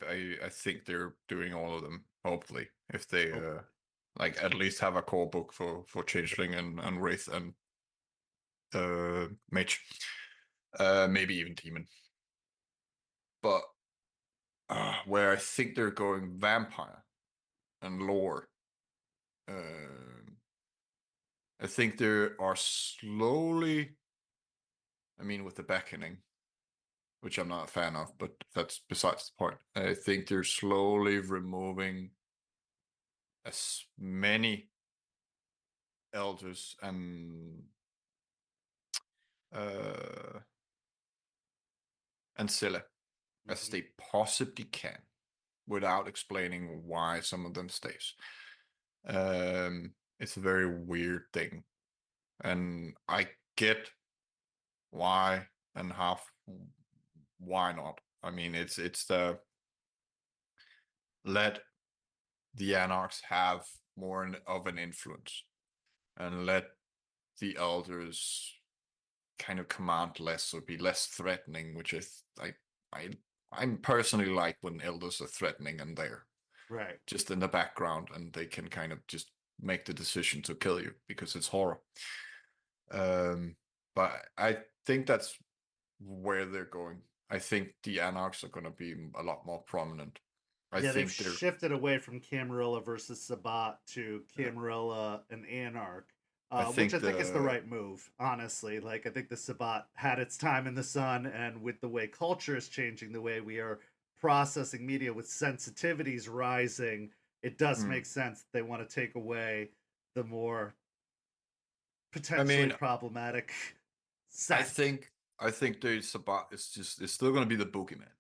think they're doing all of them. Hopefully, if they like at least have a core book for Changeling and Wraith and Mage, maybe even Demon. But where I think they're going vampire and lore. I think they are slowly, I mean, with the beckoning, which I'm not a fan of, but that's besides the point. I think they're slowly removing as many elders uh, and Scylla as they possibly can, without explaining why some of them stays. It's a very weird thing, and I get why and why not. I mean, it's the let the anarchs have more of an influence, and let the elders kind of command less or be less threatening, which is I'm personally like when elders are threatening and they're Right. just in the background and they can kind of just make the decision to kill you because it's horror. But I think that's where they're going. I think the anarchs are going to be a lot more prominent. I Yeah, they've think they're shifted away from Camarilla versus Sabat to Camarilla and Anarch, which I think is the right move, honestly. Like, I think the Sabat had its time in the sun, and with the way culture is changing, the way we are processing media with sensitivities rising, it does make sense that they want to take away the more potentially problematic set. I think the Sabat is still going to be the boogeyman.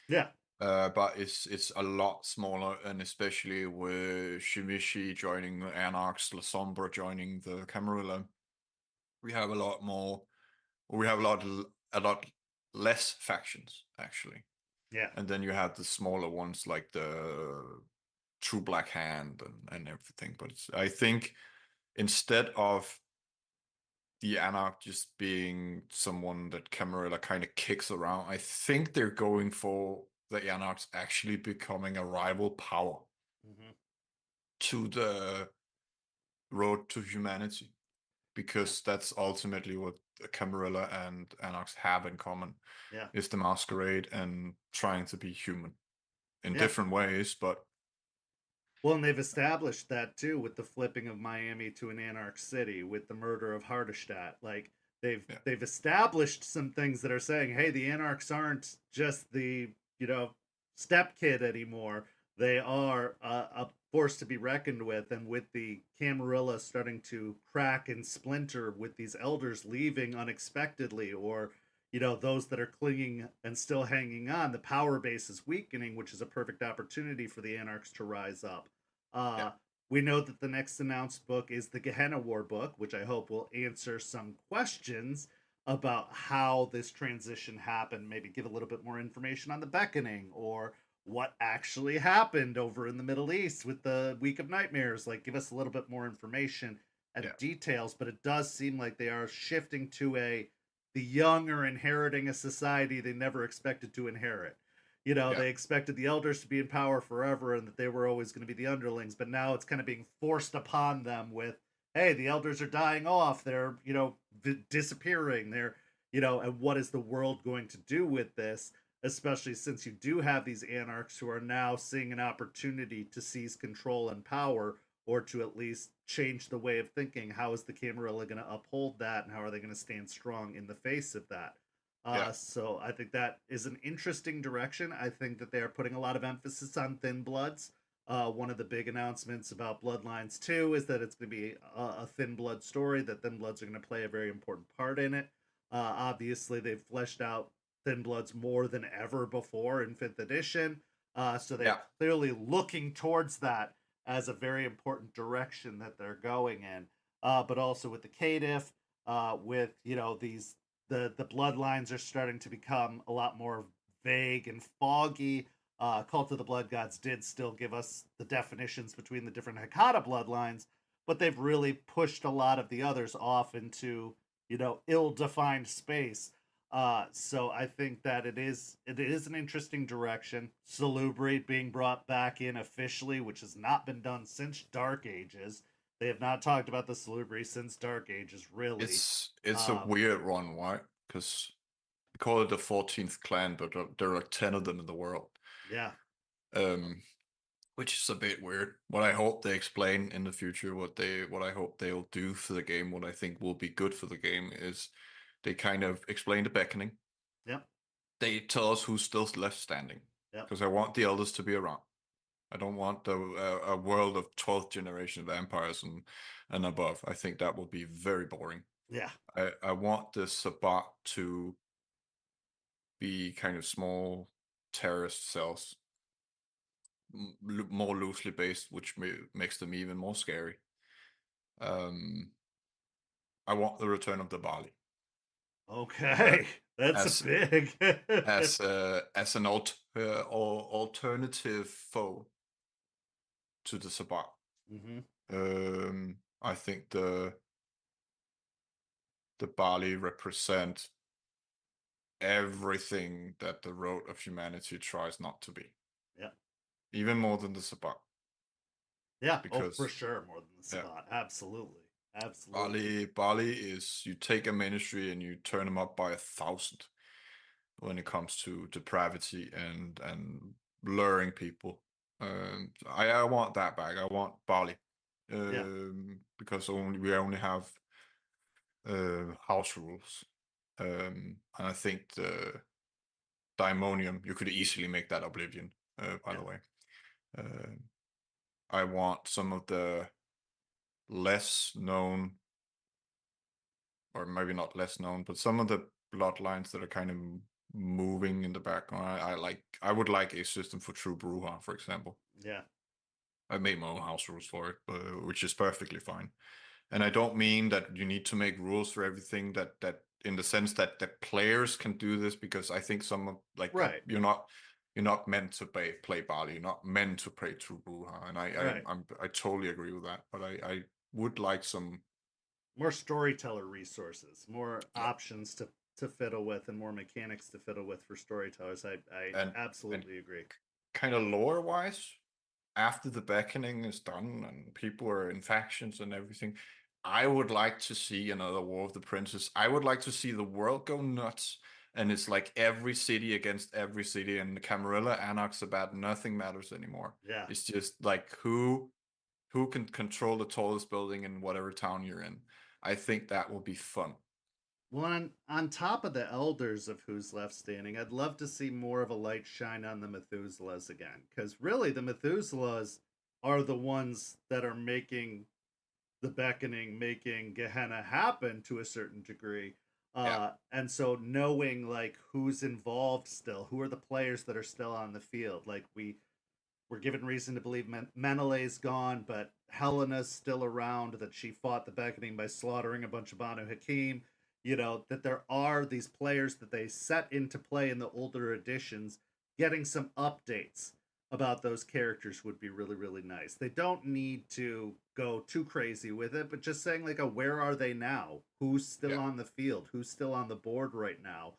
Yeah. But it's a lot smaller, and especially with Shimishi joining the Anarchs, La Sombra joining the Camarilla, we have a lot more. We have a lot less factions actually. Yeah. And then you have the smaller ones like the True Black Hand and everything. But I think instead of the Anarch just being someone that Camarilla kind of kicks around, I think they're going for the Anarchs actually becoming a rival power to the road to humanity, because that's ultimately what Camarilla and Anarchs have in common. Yeah. Is the masquerade and trying to be human in Yeah. different ways, but well, and they've established that too with the flipping of Miami to an anarch city, with the murder of Hardestadt. Like, they've established some things that are saying, hey, the anarchs aren't just the step kid anymore. They are a force to be reckoned with. And with the Camarilla starting to crack and splinter, with these elders leaving unexpectedly, or those that are clinging and still hanging on, the power base is weakening, which is a perfect opportunity for the anarchs to rise up. We know that the next announced book is the Gehenna War book, which I hope will answer some questions about how this transition happened, maybe give a little bit more information on the beckoning, or what actually happened over in the Middle East with the Week of Nightmares. Like, give us a little bit more information and details. But it does seem like they are shifting to the young are inheriting a society they never expected to inherit. They expected the elders to be in power forever and that they were always going to be the underlings, but now it's kind of being forced upon them with, hey, the elders are dying off, they're disappearing, they're and what is the world going to do with this, especially since you do have these anarchs who are now seeing an opportunity to seize control and power, or to at least change the way of thinking. How is the Camarilla going to uphold that, and how are they going to stand strong in the face of that? So I think that is an interesting direction. I think that they are putting a lot of emphasis on Thin Bloods. One of the big announcements about Bloodlines 2 is that it's going to be a Thin Blood story, that Thin Bloods are going to play a very important part in it. Obviously, they've fleshed out Thin Bloods more than ever before in 5th edition. So they're clearly looking towards that as a very important direction that they're going in. But also with the Caitiff, with these the bloodlines are starting to become a lot more vague and foggy. Cult of the Blood Gods did still give us the definitions between the different Hekata bloodlines, but they've really pushed a lot of the others off into ill-defined space. So I think that it is an interesting direction. Salubri being brought back in officially, which has not been done since Dark Ages. They have not talked about the Salubri since Dark Ages, really. It's a weird one, right? Because we call it the 14th clan, but there are like 10 of them in the world. Yeah. Which is a bit weird. What I hope they explain in the future, what I hope they'll do for the game, what I think will be good for the game is they kind of explain the beckoning. Yep. They tell us who's still left standing. Yep. Because I want the elders to be around. I don't want a world of 12th generation vampires and above. I think that will be very boring. Yeah. I want the Sabbat to be kind of small terrorist cells, more loosely based, which makes them even more scary. I want the return of the Bali. Okay, that's a big as an alternative foe to the Sabbat. I think the Bali represent everything that the road of humanity tries not to be. Yeah. Even more than the Sabbat. Yeah, because for sure, more than the Sabbat. Yeah. Absolutely. Bali is, you take a ministry and you turn them up by 1,000 when it comes to depravity and luring people. I want that back. I want Bali. Because we only have house rules. And I think the Daimonium, you could easily make that Oblivion, by the way. I want some of the less known, or maybe not less known, but some of the bloodlines that are kind of moving in the background. I would like a system for True Bruja, for example. Yeah. I made my own house rules for it, which is perfectly fine. And I don't mean that you need to make rules for everything, that in the sense that the players can do this, because I think some of, like, right. You're not meant to play Bali. You're not meant to play True Bruja, and I totally agree with that. But I would like some more storyteller resources, more options to fiddle with, and more mechanics to fiddle with for storytellers. I absolutely agree. Kind of lore wise, after the beckoning is done and people are in factions and everything, I would like to see another War of the Princes. I would like to see the world go nuts, and it's like every city against every city, and the Camarilla Anarchs about nothing matters anymore. Yeah. It's just like who can control the tallest building in whatever town you're in. I think that will be fun. Well, on top of the elders of who's left standing, I'd love to see more of a light shine on the Methuselahs again. Because really, the Methuselahs are the ones that are making the beckoning, making Gehenna happen to a certain degree. And so knowing like who's involved still, who are the players that are still on the field, like we're given reason to believe Menelae's gone, but Helena's still around, that she fought the beckoning by slaughtering a bunch of Banu Hakim. That there are these players that they set into play in the older editions. Getting some updates about those characters would be really, really nice. They don't need to go too crazy with it, but just saying like, where are they now? Who's still on the field? Who's still on the board right now?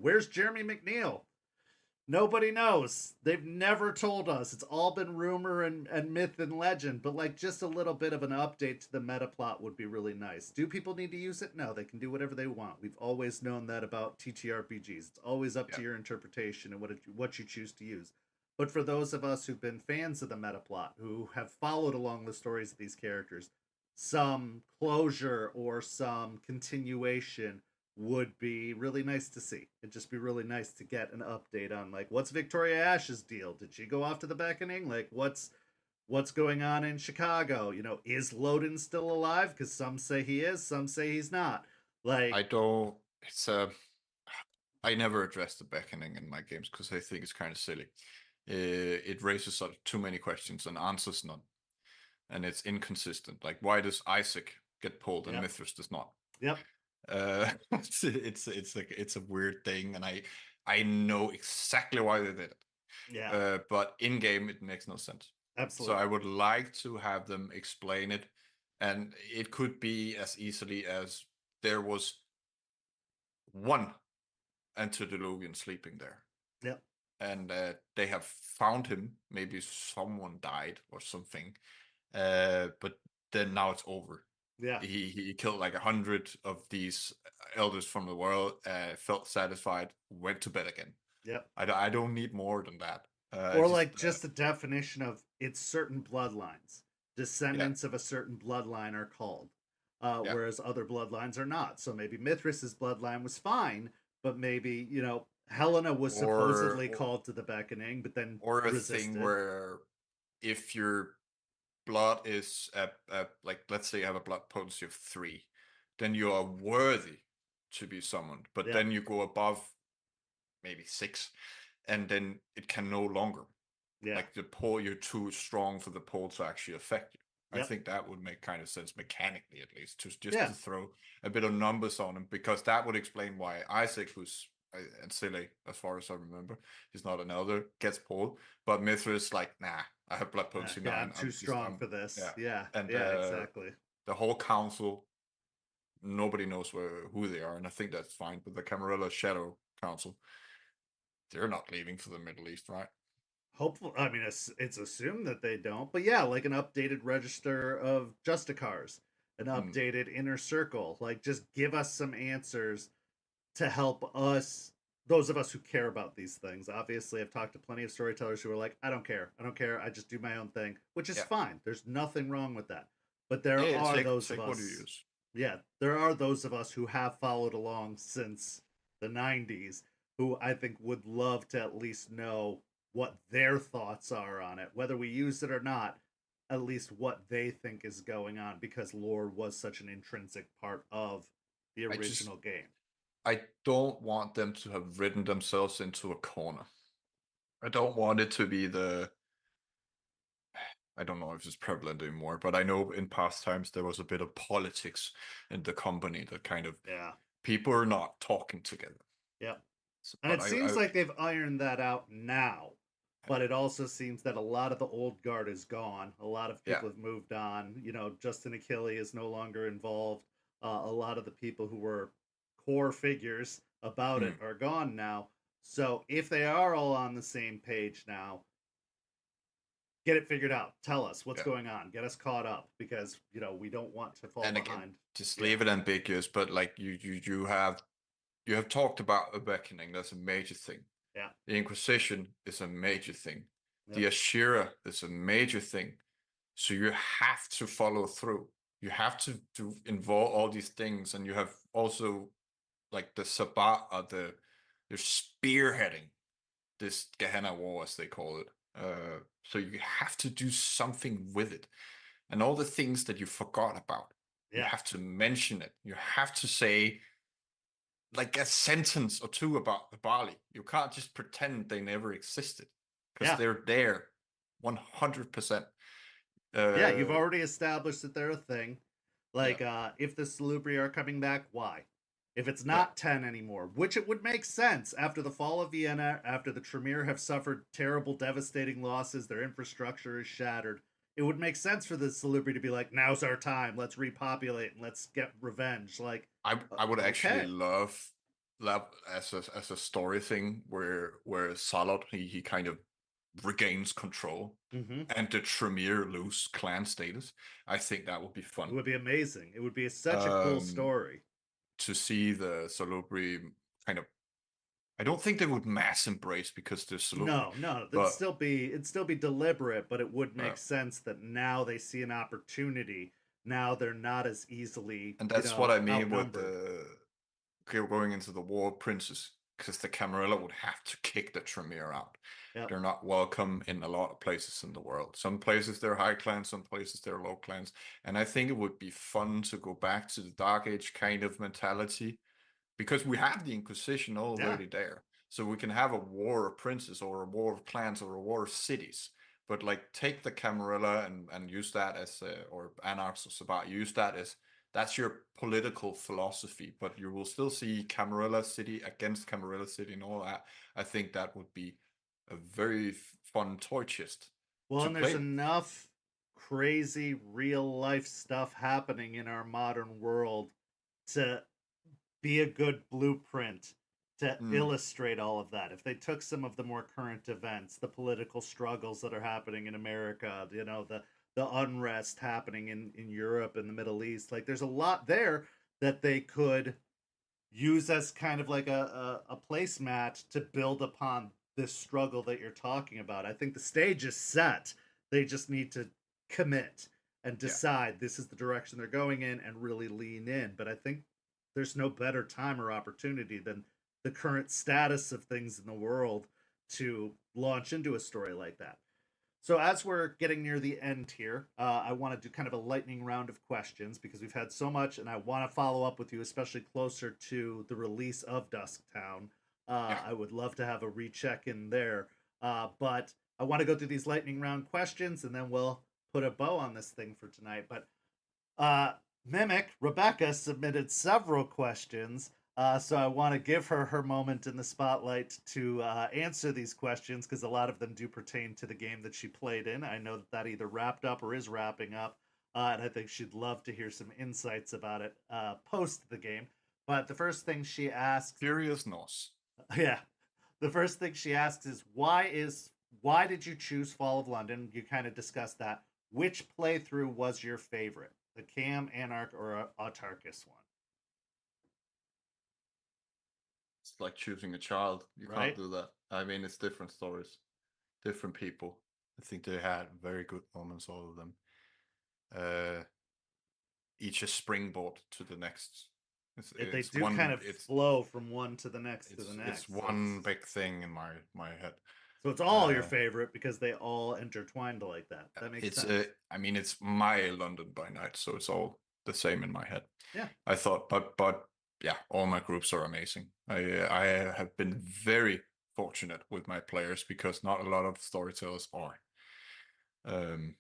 Where's Jeremy McNeil? Nobody knows. They've never told us. It's all been rumor and myth and legend, but like just a little bit of an update to the meta plot would be really nice. Do people need to use it? No, they can do whatever they want. We've always known that about TTRPGs. It's always up to your interpretation and what you choose to use. But for those of us who've been fans of the meta plot, who have followed along the stories of these characters, some closure or some continuation would be really nice to see. It'd just be really nice to get an update on like, what's Victoria Ash's deal? Did she go off to the beckoning? Like, what's going on in Chicago? Is Loden still alive? Because some say he is, some say he's not. Like, I never address the beckoning in my games because I think it's kind of silly. It raises sort of too many questions and answers none, and it's inconsistent. Like, why does Isaac get pulled and Mithras does not? Yep. It's a weird thing, and I know exactly why they did it. Yeah. But in game, it makes no sense. Absolutely. So I would like to have them explain it, and it could be as easily as there was one antediluvian sleeping there. Yep. And they have found him. Maybe someone died or something, but then now it's over. Yeah. He killed like 100 of these elders from the world, felt satisfied, went to bed again. Yep. I don't need more than that. Or like just the definition of it's certain bloodlines. Yeah, Descendants of a certain bloodline are called, yeah. whereas other bloodlines are not. So maybe Mithras's bloodline was fine, but maybe, Helena was Or supposedly called to the beckoning, but then or a thing resisted. where if your blood is like, let's say you have a blood potency of 3, then you are worthy to be summoned. But Yeah. then you go above maybe 6, and then it can no longer. Yeah. Like the pole, you're too strong for the pole to actually affect you. I Yep. think that would make kind of sense mechanically, at least, to just Yeah. to throw a bit of numbers on him, because that would explain why Isaac, who's and silly as far as I remember, he's not an elder, gets pulled, but Mithras like, nah, I have blood potency Yeah, 9. I'm too strong for this. Yeah, Yeah. and Yeah, exactly. the whole council, nobody knows who they are, and I think that's fine. But the Camarilla Shadow Council, they're not leaving for the Middle East, right? Hopefully, I mean, it's assumed that they don't, but yeah, like an updated register of Justicars, an updated inner circle. Like, just give us some answers to help us, those of us who care about these things. Obviously, I've talked to plenty of storytellers who are like, I don't care. I don't care. I just do my own thing, which is Yeah, fine. There's nothing wrong with that. But there yeah. are those of Take what us, you use. yeah, there are those of us who have followed along since the 90s who I think would love to at least know what their thoughts are on it, whether we use it or not, at least what they think is going on, because lore was such an intrinsic part of the I just original game. I don't want them to have written themselves into a corner. I don't want it to be I don't know if it's prevalent anymore, but I know in past times there was a bit of politics in the company that kind of, Yeah. people are not talking together. Yeah. So, And but it seems like they've ironed that out now. But it also seems that a lot of the old guard is gone. A lot of people have moved on. Justin Achille is no longer involved. A lot of the people who were core figures about it are gone now. So if they are all on the same page now, get it figured out. Tell us what's going on. Get us caught up, because we don't want to fall behind. Again, just leave it ambiguous. But like you have talked about a beckoning. That's a major thing. Yeah. The Inquisition is a major thing. Yep. The Ashira is a major thing. So you have to follow through. You have to involve all these things, and you have also like the Sabbat, they're spearheading this Gehenna War, as they call it. So you have to do something with it, and all the things that you forgot about. Yeah. You have to mention it. You have to say like a sentence or two about the barley. You can't just pretend they never existed, because they're there 100%. Yeah, you've already established that they're a thing. Like, if the Salubri are coming back, why? If it's not 10 anymore, which it would make sense after the fall of Vienna, after the Tremere have suffered terrible, devastating losses, their infrastructure is shattered, it would make sense for the Salubri to be like, now's our time, let's repopulate and let's get revenge. Like, I would actually love as a story thing where Salot, he kind of regains control, and the Tremere lose clan status. I think that would be fun. It would be amazing. It would be such a cool story to see the Salubri kind of. I don't think they would mass embrace because they're Salubri. No, it'd still be deliberate, but it would make sense that now they see an opportunity. Now they're not as easily, and that's what I mean with the going into the War of Princes, because the Camarilla would have to kick the Tremere out. Yep. They're not welcome in a lot of places in the world. Some places they're high clans, some places they're low clans. And I think it would be fun to go back to the Dark Age kind of mentality, because we have the Inquisition already there. So we can have a war of princes or a war of clans or a war of cities. But like, take the Camarilla and use that as or Anarchs or Sabbat, use that as, that's your political philosophy, but you will still see Camarilla City against Camarilla City and all that. I think that would be a very fun toy chest. Well, and there's enough crazy real life stuff happening in our modern world to be a good blueprint to illustrate all of that. If they took some of the more current events, the political struggles that are happening in America, the unrest happening in Europe and the Middle East, like there's a lot there that they could use as kind of like a placemat to build upon this struggle that you're talking about. I think the stage is set. They just need to commit and Yeah. decide this is the direction they're going in and really lean in. But I think there's no better time or opportunity than the current status of things in the world to launch into a story like that. So as we're getting near the end here, I want to do kind of a lightning round of questions because we've had so much, and I want to follow up with you, especially closer to the release of Dusktown. Yeah. I would love to have a recheck in there, but I want to go through these lightning round questions, and then we'll put a bow on this thing for tonight. But Mimic Rebecca submitted several questions. So I want to give her her moment in the spotlight to answer these questions because a lot of them do pertain to the game that she played in. I know that either wrapped up or is wrapping up, and I think she'd love to hear some insights about it post the game. But the first thing she asks, Furious Nos. yeah, the first thing she asks is why did you choose Fall of London? You kind of discussed that. Which playthrough was your favorite, the Cam, Anarch, or Autarchus one? It's like choosing a child. You Right? can't do that. I mean, it's different stories, different people. I think they had very good moments, all of them. Each a springboard to the next. They do kind of flow from one to the next to the next. It's one big thing in my head. So it's all your favorite because they all intertwined like that. That makes sense. I mean, it's my London by Night, so it's all the same in my head. Yeah. I thought, but yeah, all my groups are amazing. I have been very fortunate with my players because not a lot of storytellers are.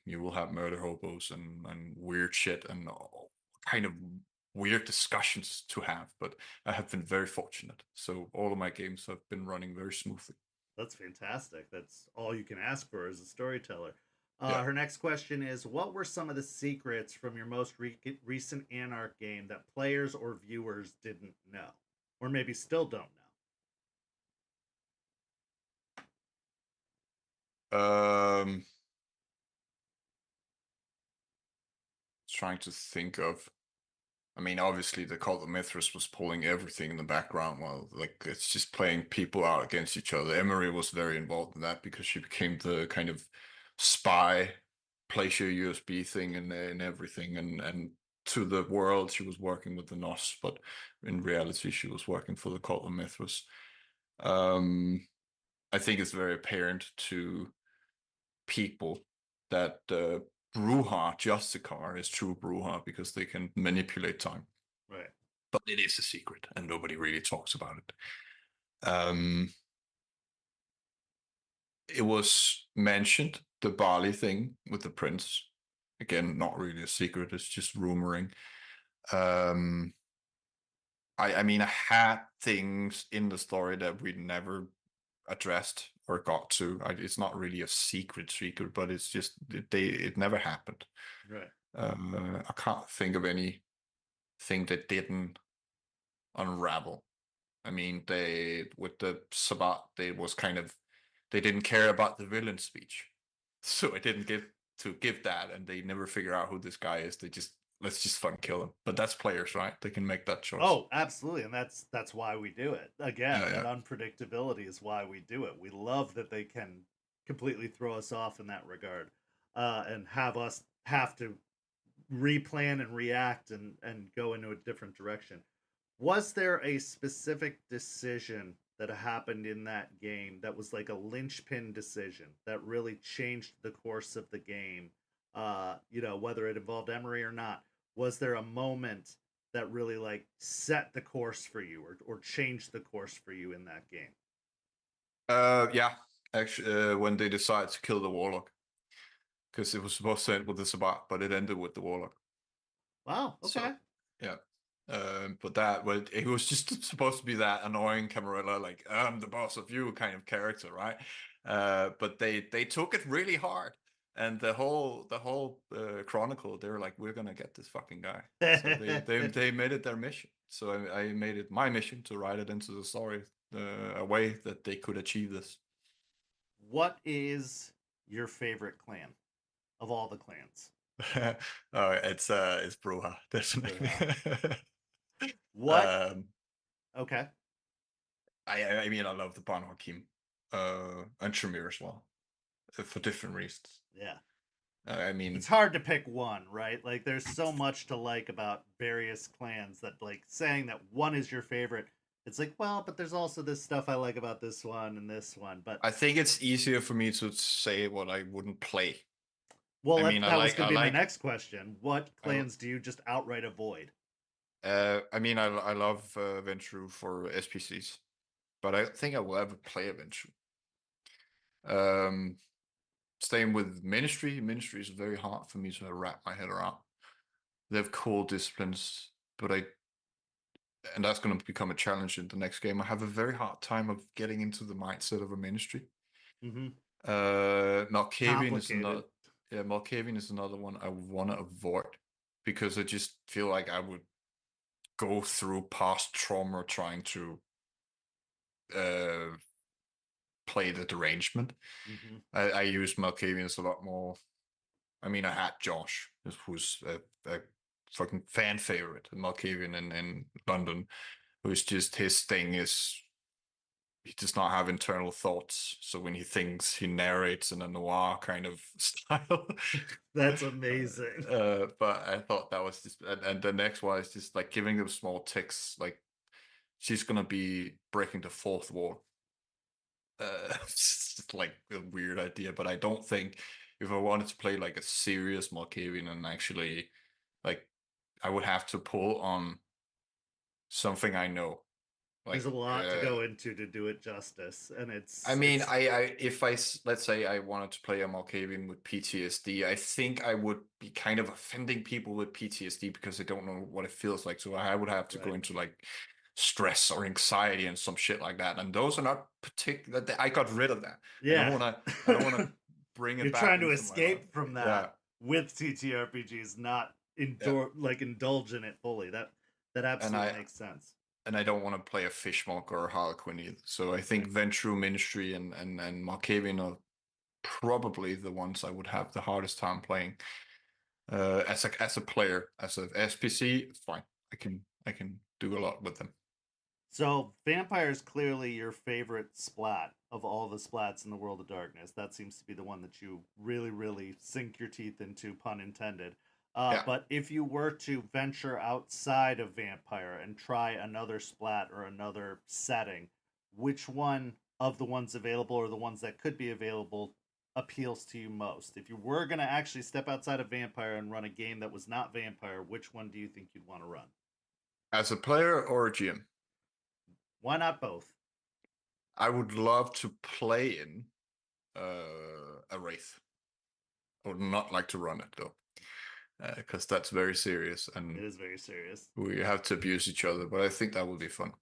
You will have murder hobos and weird shit and all kind of weird discussions to have, but I have been very fortunate. So all of my games have been running very smoothly. That's fantastic. That's all you can ask for as a storyteller. Yeah. Her next question is, what were some of the secrets from your most recent Anarch game that players or viewers didn't know? Or maybe still don't know? Trying to think of, I mean, obviously the Cult of Mithras was pulling everything in the background while like it's just playing people out against each other. Emery was very involved in that because she became the kind of spy, place your USB thing and everything, and to the world she was working with the Nos, but in reality she was working for the Cult of Mithras. I think it's very apparent to people that Bruja Justicar is true Bruja because they can manipulate time. Right. But it is a secret and nobody really talks about it. It was mentioned, the Bali thing with the prince. Again, not really a secret, it's just rumoring. I mean, I had things in the story that we never addressed or got to. It's not really a secret, but it's just it never happened. Right. I can't think of anything that didn't unravel. I mean, they with the Sabbat, they didn't care about the villain speech, so I didn't get to give that, and they never figure out who this guy is. They just let's just fucking kill him. But that's players, right? They can make that choice. Oh, absolutely, and that's why we do it. Again, that unpredictability is why we do it. We love that they can completely throw us off in that regard, and have us have to replan and react and go into a different direction. Was there a specific decision that happened in that game that was like a linchpin decision that really changed the course of the game? Whether it involved Emery or not, was there a moment that really like set the course for you or changed the course for you in that game? Yeah, actually, when they decided to kill the Warlock, because it was supposed to end with the Sabbat, but it ended with the Warlock. Wow. Okay. So, yeah. But it was just supposed to be that annoying Camarilla, like I'm the boss of you kind of character, right? But they took it really hard, and the whole Chronicle, they were like, we're gonna get this fucking guy. So they made it their mission. So I made it my mission to write it into the story, a way that they could achieve this. What is your favorite clan of all the clans? Oh, it's Bruja, definitely. What Okay. I mean, I love the Ban Hakim, and Tremere as well, for different reasons. Yeah. I mean, It's hard to pick one, right? Like, there's so much to like about various clans that, like, saying that one is your favorite, it's like, well, but there's also this stuff I like about this one and this one. But I think it's easier for me to say what I wouldn't play. well, I mean, that was going to be my next question. What clans do you just outright avoid? I mean, I love Ventrue for SPCs, but I don't think I will ever play a Ventrue. Same with Ministry. Ministry is very hard for me to wrap my head around. They have core disciplines, and that's going to become a challenge in the next game. I have a very hard time of getting into the mindset of a Ministry. Mm-hmm. Malkavian is another. Yeah, Malkavian is another one I want to avoid because I just feel like I would go through past trauma trying to play the derangement. Mm-hmm. I use Malkavians a lot more. I mean, I had Josh, who's a fucking fan favorite, Malkavian in London, who's just, his thing is he does not have internal thoughts. So when he thinks, he narrates in a noir kind of style. That's amazing. But I thought that was just, and the next one is just like giving them small ticks, like she's gonna be breaking the fourth wall. It's just like a weird idea, but I don't think if I wanted to play like a serious Malkavian and actually like I would have to pull on something I know. Like, there's a lot to go into to do it justice, and it's. I mean, if let's say I wanted to play a Malkavian with PTSD, I think I would be kind of offending people with PTSD because they don't know what it feels like. So I would have to go into like stress or anxiety and some shit like that, and those are not particular. I got rid of that. Yeah, I don't want to bring it. You're back trying to escape from that with TTRPGs, not indulge in it fully. That absolutely makes sense. And I don't want to play a Fishmonk or a Harlequin either. So I think Ventrue, Ministry, and Malkavian are probably the ones I would have the hardest time playing. As a player, as an SPC, it's fine. I can do a lot with them. So Vampire is clearly your favorite splat of all the splats in the World of Darkness. That seems to be the one that you really, really sink your teeth into, pun intended. But if you were to venture outside of Vampire and try another splat or another setting, which one of the ones available or the ones that could be available appeals to you most? If you were going to actually step outside of Vampire and run a game that was not Vampire, which one do you think you'd want to run? As a player or a GM? Why not both? I would love to play in a Wraith. I would not like to run it though. Because that's very serious, and it is very serious. We have to abuse each other, but I think that would be fun.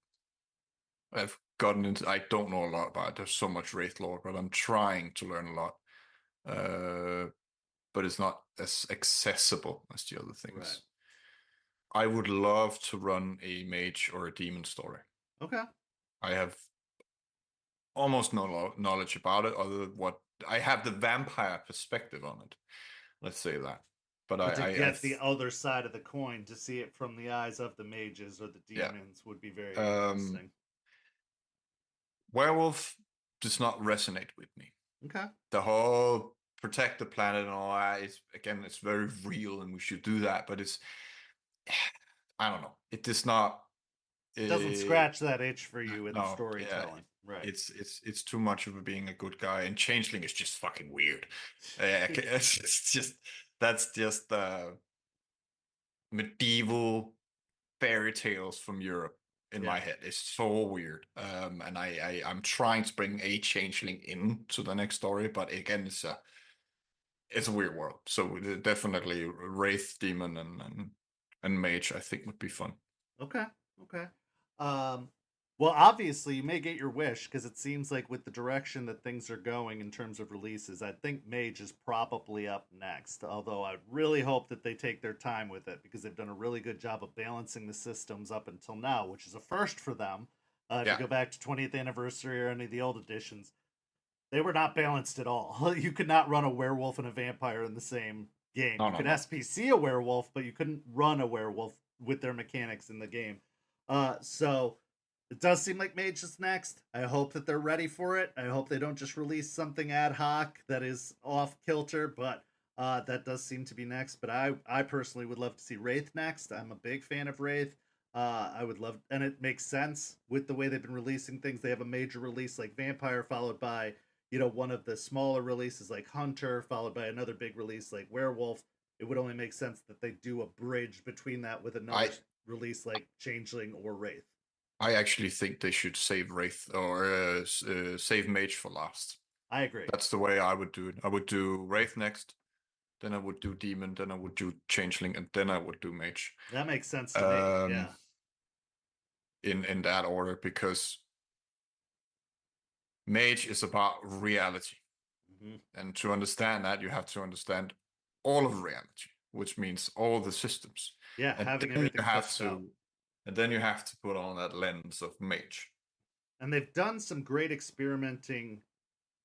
I've gotten into. I don't know a lot about it. There's so much Wraith lore, but I'm trying to learn a lot. But it's not as accessible as the other things. Right. I would love to run a mage or a demon story. Okay. I have almost no knowledge about it, other than what I have the vampire perspective on it. Let's say that. But to get the other side of the coin, to see it from the eyes of the mages or the demons, would be very interesting. Werewolf does not resonate with me. Okay. The whole protect the planet and all that is, again, it's very real and we should do that, but it's, I don't know. It does not. It doesn't scratch that itch for you in the storytelling. Yeah. Right. It's too much of being a good guy, and Changeling is just fucking weird. It's just. That's just medieval fairy tales from Europe in my head. It's so weird. And I'm trying to bring a changeling into the next story, but again, it's a weird world. So definitely Wraith, Demon, and Mage, I think would be fun. Okay. Well, obviously, you may get your wish, because it seems like with the direction that things are going in terms of releases, I think Mage is probably up next. Although I really hope that they take their time with it, because they've done a really good job of balancing the systems up until now, which is a first for them. If you go back to 20th Anniversary or any of the old editions, they were not balanced at all. You could not run a werewolf and a vampire in the same game. You could SPC a werewolf, but you couldn't run a werewolf with their mechanics in the game. So It does seem like Mage is next. I hope that they're ready for it. I hope they don't just release something ad hoc that is off kilter, but that does seem to be next. But I personally would love to see Wraith next. I'm a big fan of Wraith. I would love, and it makes sense with the way they've been releasing things. They have a major release like Vampire, followed by one of the smaller releases like Hunter, followed by another big release like Werewolf. It would only make sense that they do a bridge between that with another release like Changeling or Wraith. I actually think they should save Wraith or save Mage for last. I agree. That's the way I would do it. I would do Wraith next, then I would do Demon, then I would do Changeling, and then I would do Mage. That makes sense to me. Yeah. In that order, because Mage is about reality. Mm-hmm. And to understand that, you have to understand all of reality, which means all the systems. Yeah, and having then everything you have fleshed to out. And then you have to put on that lens of Mage. And they've done some great experimenting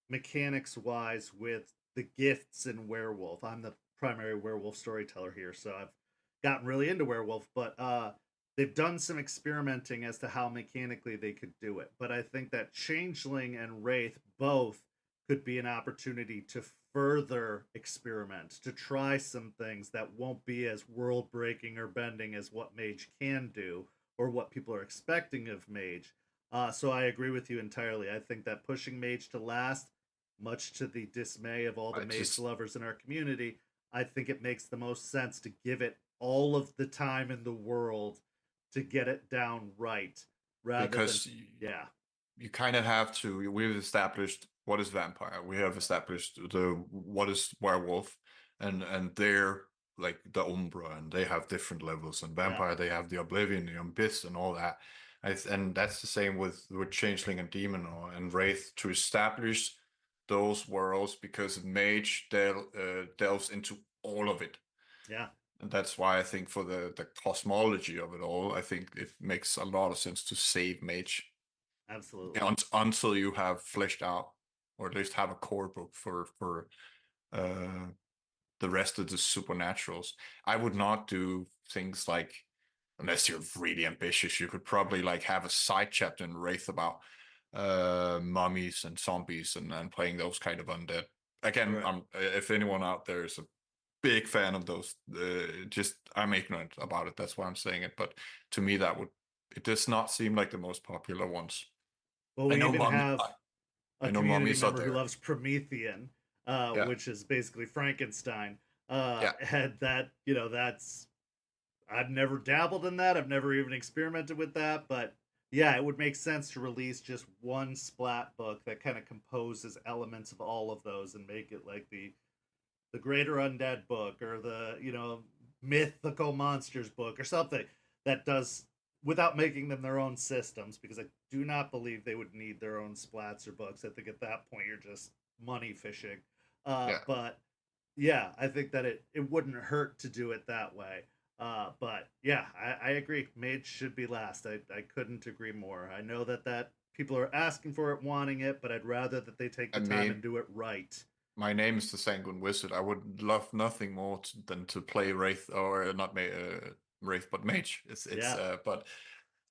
mechanics-wise with the gifts in Werewolf. I'm the primary Werewolf storyteller here, so I've gotten really into Werewolf, but they've done some experimenting as to how mechanically they could do it. But I think that Changeling and Wraith both could be an opportunity to further experiment, to try some things that won't be as world-breaking or bending as what Mage can do or what people are expecting of Mage. So I agree with you entirely. I think that pushing Mage to last, much to the dismay of all the Mage lovers in our community, I think it makes the most sense to give it all of the time in the world to get it down right. Because you kind of have to. We've established what is vampire. We have established what is werewolf, and they're like the Umbra, and they have different levels. And vampire, they have the Oblivion, the Abyss, and all that. And that's the same with Changeling and Demon and Wraith, to establish those worlds, because Mage delves into all of it. Yeah. And that's why I think for the cosmology of it all, I think it makes a lot of sense to save Mage. Absolutely. Until you have fleshed out, or at least have a core book for the rest of the supernaturals. I would not do things like, unless you're really ambitious, you could probably like have a side chapter in Wraith about mummies and zombies and playing those kind of undead. Again, right. If anyone out there is a big fan of those, I'm ignorant about it. That's why I'm saying it. But to me, it does not seem like the most popular ones. Well, we even have a community member who loves Promethean, which is basically Frankenstein. And that, that's, I've never dabbled in that. I've never even experimented with that. But yeah, it would make sense to release just one splat book that kind of composes elements of all of those and make it like the Greater Undead book, or the, Mythical Monsters book, or something that does, without making them their own systems, because I do not believe they would need their own splats or books. I think at that point you're just money fishing. But yeah, I think that it wouldn't hurt to do it that way. But yeah, I agree. Mage should be last. I couldn't agree more. I know that people are asking for it, wanting it, but I'd rather that they take the time and do it right. My name is the SanguineWizard. I would love nothing more than to play Wraith, or not Wraith, but Mage. But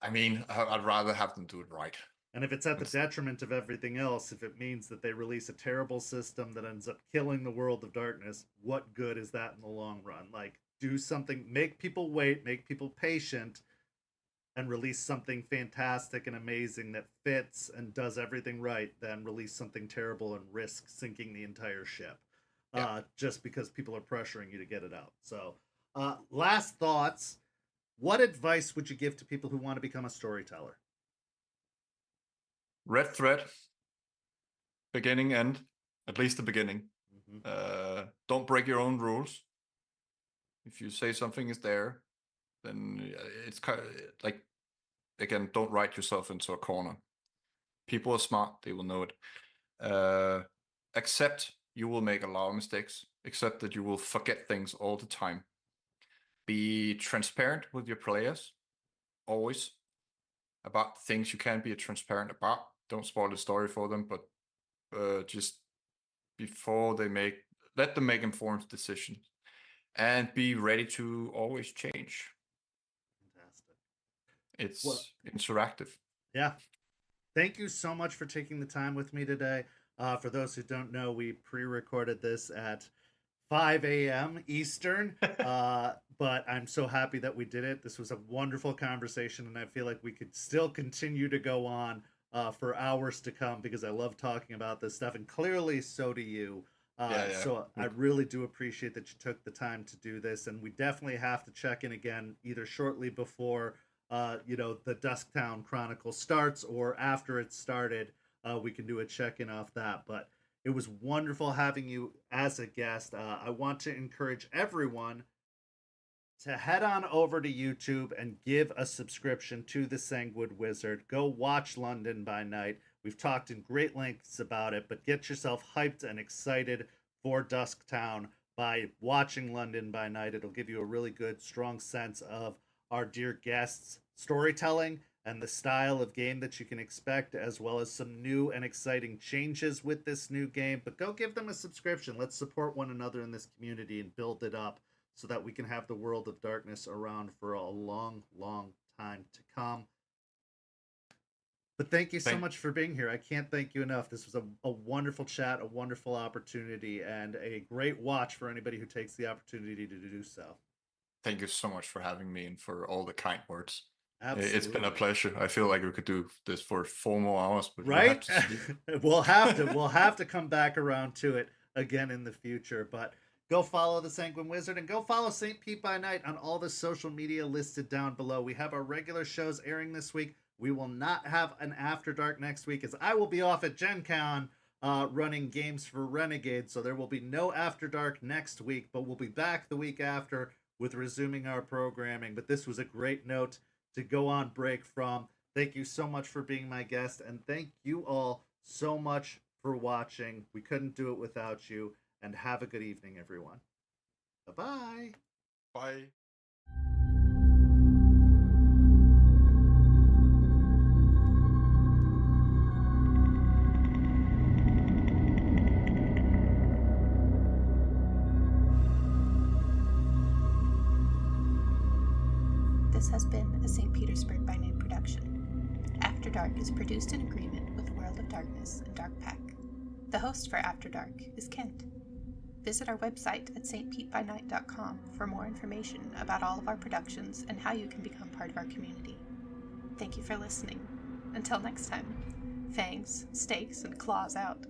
I mean, I'd rather have them do it right. And if it's at the detriment of everything else, if it means that they release a terrible system that ends up killing the world of darkness, what good is that in the long run? Like, do something, make people wait, make people patient, and release something fantastic and amazing that fits and does everything right, then release something terrible and risk sinking the entire ship. Just because people are pressuring you to get it out. So, last thoughts. What advice would you give to people who want to become a storyteller? Red thread. Beginning, end. At least the beginning. Mm-hmm. Don't break your own rules. If you say something is there, then it's kind of like, again, don't write yourself into a corner. People are smart. They will know it. Accept you will make a lot of mistakes. Accept that you will forget things all the time. Be transparent with your players, always, about things you can be transparent about. Don't spoil the story for them, but just before let them make informed decisions, and be ready to always change. Fantastic. It's interactive. Yeah. Thank you so much for taking the time with me today. For those who don't know, we pre-recorded this at 5 a.m. Eastern, but I'm so happy that we did it. This was a wonderful conversation, and I feel like we could still continue to go on for hours to come because I love talking about this stuff, and clearly so do you. Yeah. So I really do appreciate that you took the time to do this, and we definitely have to check in again either shortly before the Dusktown Chronicle starts or after it started. We can do a check-in off that. But it was wonderful having you as a guest. I want to encourage everyone to head on over to YouTube and give a subscription to the SanguineWizard. Go watch London by Night. We've talked in great lengths about it, but get yourself hyped and excited for Dusktown by watching London by Night. It'll give you a really good, strong sense of our dear guests' storytelling and the style of game that you can expect, as well as some new and exciting changes with this new game. But go give them a subscription. Let's support one another in this community and build it up so that we can have the World of Darkness around for a long, long time to come. But thank you so much for being here. I can't thank you enough. This was a wonderful chat, a wonderful opportunity, and a great watch for anybody who takes the opportunity to do so. Thank you so much for having me and for all the kind words. Absolutely. It's been a pleasure. I feel like we could do this for 4 more hours, but right? We'll have to come back around to it again in the future. But go follow the SanguineWizard and go follow St. Pete by Night on all the social media listed down below. We have our regular shows airing this week. We will not have an After Dark next week as I will be off at Gen Con running games for Renegade. So there will be no After Dark next week, but we'll be back the week after with resuming our programming. But this was a great note to go on break from. Thank you so much for being my guest, and thank you all so much for watching. We couldn't do it without you, and have a good evening, everyone. Bye-bye. Bye. This has been a St. Petersburg by Night production. After Dark is produced in agreement with World of Darkness and Dark Pack. The host for After Dark is Kent. Visit our website at stpetbynight.com for more information about all of our productions and how you can become part of our community. Thank you for listening. Until next time, fangs, stakes, and claws out.